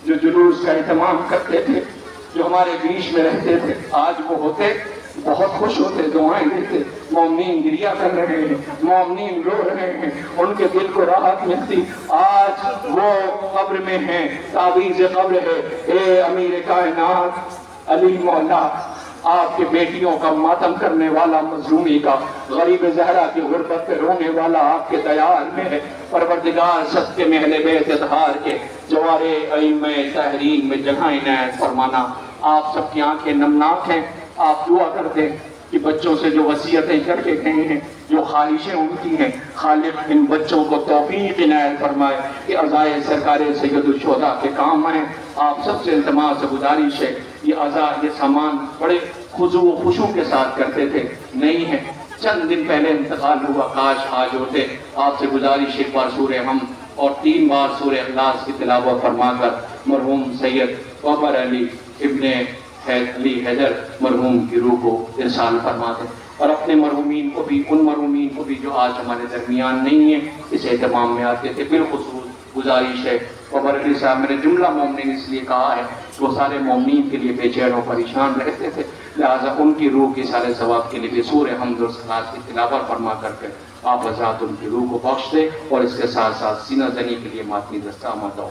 جو جلوس کا اہتمام کرتے تھے جو ہمارے بیچ میں رہتے تھے آج وہ ہوتے بہت خوش ہوتے دعائیں دیتے مومنین گریہ کر رہے ہیں مومنین رو رہے ہیں ان کے دل کو راحت ملتی آج وہ قبر میں ہیں تعویذ قبر ہے اے امیر کائنات علی مولا آپ کے بیٹیوں کا ماتم کرنے والا مظلومی کا غریب زہرا کی غربت پہ رونے والا آپ کے دیار میں ہے پروردگار سب کے محل بیت اطہار کے جوار ائمہ تحریر میں جگہ عنایت فرمانا آپ سب کی آنکھیں نمناک ہیں آپ دعا کر دیں کہ بچوں سے جو وصیتیں کر کے گئے ہیں جو خواہشیں ان کی ہیں خالق ان بچوں کو توفیق عنایت فرمائے کہ عزائے سرکار سید الشہداء کے کام آئیں آپ سب سے التماس سے گزارش ہے یہ عزا یہ سامان بڑے خضوع و خشوع کے ساتھ کرتے تھے نہیں ہے چند دن پہلے انتقال ہوا کاش آج ہوتے آپ سے گزارش ایک بار سورہ حمد اور 3 بار سورہ اخلاص کی تلاوت فرما کر مرحوم سید عمر علی ابن علی حیدر مرحوم کی روح کو ارسال فرما دیں اور اپنے مرحومین کو بھی ان مرحومین کو بھی جو آج ہمارے درمیان نہیں ہیں اس اہتمام میں آتے تھے بالخصوص گزارش ہے عمر علی صاحب میں نے جملہ مومنین اس لیے کہا ہے کہ وہ سارے مومنین کے لیے بے چین و پریشان رہتے تھے لہٰذا ان کی روح کی سارے ثواب کے لیے بھی سورہ حمد اور صلوات کی تلاوت فرما کر کے آپ حضرات ان کی روح کو بخش دیں اور اس کے ساتھ ساتھ سینہ زنی کے لیے ماتمی دستہ آمادہ ہو